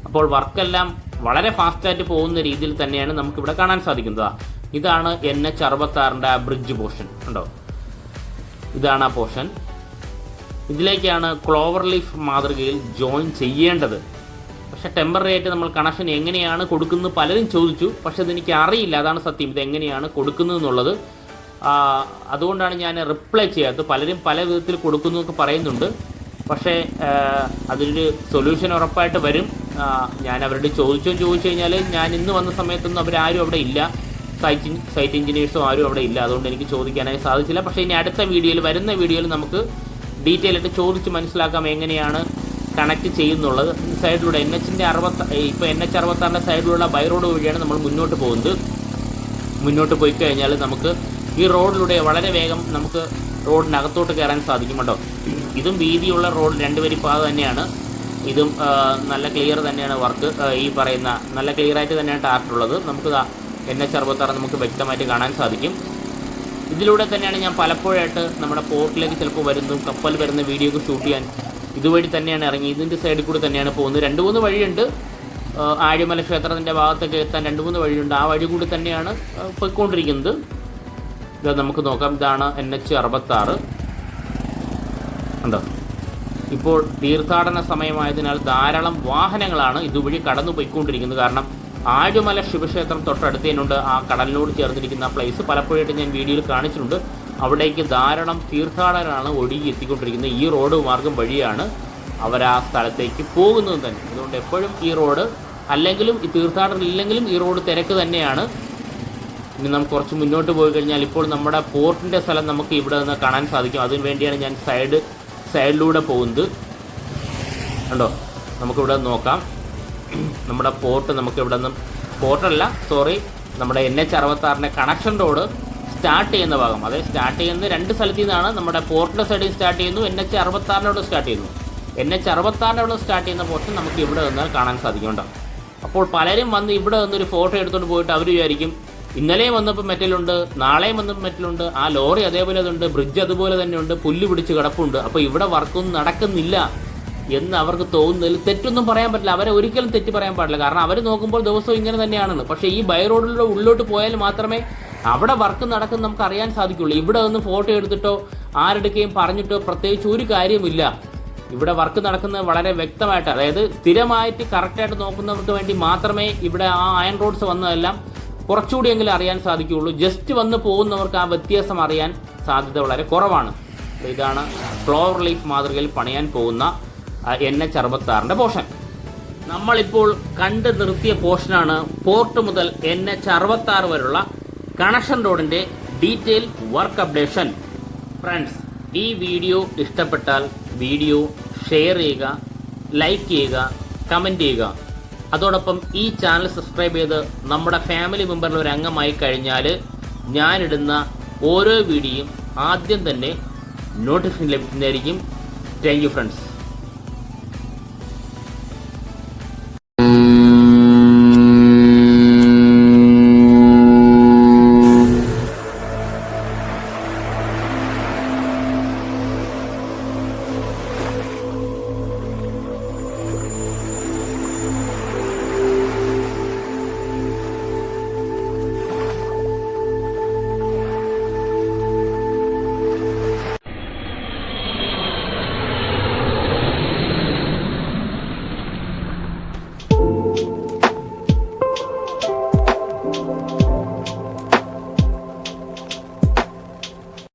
അപ്പോൾ വർക്കെല്ലാം വളരെ ഫാസ്റ്റായിട്ട് പോകുന്ന രീതിയിൽ തന്നെയാണ് നമുക്കിവിടെ കാണാൻ സാധിക്കുന്നത്. ഇതാണ് NH66 ആ ബ്രിഡ്ജ് പോർഷൻ. ഉണ്ടോ, ഇതാണ് ആ പോർഷൻ. ഇതിലേക്കാണ് ക്ലോവർ ലീഫ് മാതൃകയിൽ ജോയിൻ ചെയ്യേണ്ടത്. പക്ഷെ ടെമ്പററി ആയിട്ട് നമ്മൾ കണക്ഷൻ എങ്ങനെയാണ് കൊടുക്കുന്നത് പലരും ചോദിച്ചു. പക്ഷെ അതെനിക്ക് അറിയില്ല, അതാണ് സത്യം, ഇതെങ്ങനെയാണ് കൊടുക്കുന്നത് എന്നുള്ളത്. അതുകൊണ്ടാണ് ഞാൻ റിപ്ലൈ ചെയ്യാത്തത്. പലരും പല വിധത്തിൽ കൊടുക്കുന്നു എന്നൊക്കെ പറയുന്നുണ്ട്. പക്ഷേ അതിനൊരു സൊല്യൂഷൻ ഉറപ്പായിട്ട് വരും. ഞാൻ അവരോട് ചോദിച്ചു കഴിഞ്ഞാൽ, ഞാൻ ഇന്ന് വന്ന സമയത്തൊന്നും അവരാരും അവിടെ ഇല്ല, സൈറ്റ് എഞ്ചിനീയേഴ്സും ആരും അവിടെ ഇല്ല. അതുകൊണ്ട് എനിക്ക് ചോദിക്കാനായി സാധിച്ചില്ല. പക്ഷേ ഇനി അടുത്ത വീഡിയോയിൽ, വരുന്ന വീഡിയോയിൽ നമുക്ക് ഡീറ്റെയിൽ ആയിട്ട് ചോദിച്ച് മനസ്സിലാക്കാം എങ്ങനെയാണ് കണക്ട് ചെയ്യുന്നുള്ളത്. സൈഡിലൂടെ ഇപ്പോൾ NH66 സൈഡിലുള്ള ബൈ റോഡ് വഴിയാണ് നമ്മൾ മുന്നോട്ട് പോകുന്നത്. മുന്നോട്ട് പോയി കഴിഞ്ഞാൽ നമുക്ക് ഈ റോഡിലൂടെ വളരെ വേഗം നമുക്ക് റോഡിനകത്തോട്ട് കയറാൻ സാധിക്കും. കേട്ടോ, ഇതും വീതിയുള്ള റോഡ്, 2 വരി പാത തന്നെയാണ്. ഇതും നല്ല ക്ലിയർ തന്നെയാണ് വർക്ക്. ഈ പറയുന്ന നല്ല ക്ലിയറായിട്ട് തന്നെയാണ് ടാർട്ടുള്ളത്. നമുക്ക് NH66 നമുക്ക് വ്യക്തമായിട്ട് കാണാൻ സാധിക്കും. ഇതിലൂടെ തന്നെയാണ് ഞാൻ പലപ്പോഴായിട്ട് നമ്മുടെ പോർട്ടിലേക്ക് ചിലപ്പോൾ കപ്പൽ വരുന്ന വീഡിയോ ഒക്കെ ഷൂട്ട് ചെയ്യാൻ ഇതുവഴി തന്നെയാണ് ഇറങ്ങി. ഇതിൻ്റെ സൈഡിൽ കൂടി തന്നെയാണ് പോകുന്നത്. 2-3 വഴിയുണ്ട്. ആഴിമല ക്ഷേത്രത്തിൻ്റെ ഭാഗത്തൊക്കെ എത്താൻ 2-3 വഴിയുണ്ട്. ആ വഴി കൂടി തന്നെയാണ് പോയിക്കൊണ്ടിരിക്കുന്നത്. ഇത് നമുക്ക് നോക്കാം. ഇതാണ് NH66. ഉണ്ടോ, ഇപ്പോൾ തീർത്ഥാടന സമയമായതിനാൽ ധാരാളം വാഹനങ്ങളാണ് ഇതുവഴി കടന്നു പോയിക്കൊണ്ടിരിക്കുന്നത്. കാരണം ആഴിമല ശിവക്ഷേത്രം തൊട്ടടുത്തതിനുണ്ട്. ആ കടലിനോട് ചേർന്നിരിക്കുന്ന പ്ലേസ് പലപ്പോഴായിട്ട് ഞാൻ വീഡിയോയിൽ കാണിച്ചിട്ടുണ്ട്. അവിടേക്ക് ധാരാളം തീർത്ഥാടകരാണ് ഒഴുകി എത്തിക്കൊണ്ടിരിക്കുന്നത്. ഈ റോഡ് മാർഗം വഴിയാണ് അവർ ആ സ്ഥലത്തേക്ക് പോകുന്നത് തന്നെ. അതുകൊണ്ട് എപ്പോഴും ഈ റോഡ്, അല്ലെങ്കിലും ഈ തീർത്ഥാടനം ഇല്ലെങ്കിലും ഈ റോഡ് തിരക്ക് തന്നെയാണ്. ഇനി നമുക്ക് കുറച്ച് മുന്നോട്ട് പോയി കഴിഞ്ഞാൽ ഇപ്പോൾ നമ്മുടെ പോർട്ടിൻ്റെ സ്ഥലം നമുക്ക് ഇവിടെ നിന്ന് കാണാൻ സാധിക്കും. അതിന് വേണ്ടിയാണ് ഞാൻ സൈഡിലൂടെ പോകുന്നത്. കണ്ടോ, നമുക്കിവിടെ നോക്കാം. നമ്മുടെ പോർട്ട് നമുക്കിവിടെ നിന്നും, നമ്മുടെ NH66 കണക്ഷൻ റോഡ് സ്റ്റാർട്ട് ചെയ്യുന്ന ഭാഗം, അതായത് സ്റ്റാർട്ട് ചെയ്യുന്നത് 2 സ്ഥലത്തു നിന്നാണ്. നമ്മുടെ പോർട്ടിൻ്റെ സൈഡിൽ സ്റ്റാർട്ട് ചെയ്യുന്നു, NH66 സ്റ്റാർട്ട് ചെയ്യുന്നു. NH66 സ്റ്റാർട്ട് ചെയ്യുന്ന പോർഷൻ നമുക്ക് ഇവിടെ നിന്നാൽ കാണാൻ സാധിക്കുന്നുണ്ടോ. അപ്പോൾ പലരും വന്ന് ഇവിടെ നിന്നൊരു ഫോട്ടോ എടുത്തുകൊണ്ട് പോയിട്ട് അവർ വിചാരിക്കും, ഇന്നലെയും വന്നപ്പോൾ മെറ്റലുണ്ട്, നാളെയും വന്നപ്പോൾ മെറ്റലുണ്ട്, ആ ലോറി അതേപോലെ അതുണ്ട്, ബ്രിഡ്ജ് അതുപോലെ തന്നെയുണ്ട്, പുല്ല് പിടിച്ച് കിടപ്പുണ്ട്, അപ്പോൾ ഇവിടെ വർക്കൊന്നും നടക്കുന്നില്ല എന്ന് അവർക്ക് തോന്നുന്നതിൽ തെറ്റൊന്നും പറയാൻ പറ്റില്ല. അവരെ ഒരിക്കലും തെറ്റ് പറയാൻ പാടില്ല. കാരണം അവർ നോക്കുമ്പോൾ ദിവസവും ഇങ്ങനെ തന്നെയാണെന്ന്. പക്ഷേ ഈ ബൈ റോഡിലൂടെ ഉള്ളിലോട്ട് പോയാൽ മാത്രമേ അവിടെ വർക്ക് നടക്കുന്ന നമുക്ക് അറിയാൻ സാധിക്കുള്ളൂ. ഇവിടെ നിന്ന് ഫോട്ടോ എടുത്തിട്ടോ ആരെടുക്കുകയും പറഞ്ഞിട്ടോ പ്രത്യേകിച്ച് ഒരു കാര്യമില്ല. ഇവിടെ വർക്ക് നടക്കുന്നത് വളരെ വ്യക്തമായിട്ട്, അതായത് സ്ഥിരമായിട്ട് കറക്റ്റായിട്ട് നോക്കുന്നവർക്ക് വേണ്ടി മാത്രമേ ഇവിടെ ആ അയൺ റോഡ്സ് വന്നതെല്ലാം കുറച്ചുകൂടിയെങ്കിലും അറിയാൻ സാധിക്കുകയുള്ളൂ. ജസ്റ്റ് വന്ന് പോകുന്നവർക്ക് ആ വ്യത്യാസം അറിയാൻ സാധ്യത വളരെ കുറവാണ്. ഇതാണ് ഫ്ലോർ ലീഫ് മാതൃകയിൽ പണിയാൻ പോകുന്ന NH-66 പോർഷൻ. നമ്മളിപ്പോൾ കണ്ടു നിർത്തിയ പോർഷനാണ് പോർട്ട് മുതൽ NH-66 വരെയുള്ള കണക്ഷൻ റോഡിൻ്റെ ഡീറ്റെയിൽ വർക്ക് അപ്ഡേഷൻ. ഫ്രണ്ട്സ്, ഈ വീഡിയോ ഇഷ്ടപ്പെട്ടാൽ വീഡിയോ ഷെയർ ചെയ്യുക, ലൈക്ക് ചെയ്യുക, കമൻറ്റ് ചെയ്യുക. അതോടൊപ്പം ഈ ചാനൽ സബ്സ്ക്രൈബ് ചെയ്ത് നമ്മുടെ ഫാമിലി മെമ്പറിൽ ഒരു അംഗമായി കഴിഞ്ഞാൽ ഞാനിടുന്ന ഓരോ വീഡിയോയും ആദ്യം തന്നെ നോട്ടിഫിക്കേഷൻ ലഭിക്കുന്നതായിരിക്കും. Thank you friends.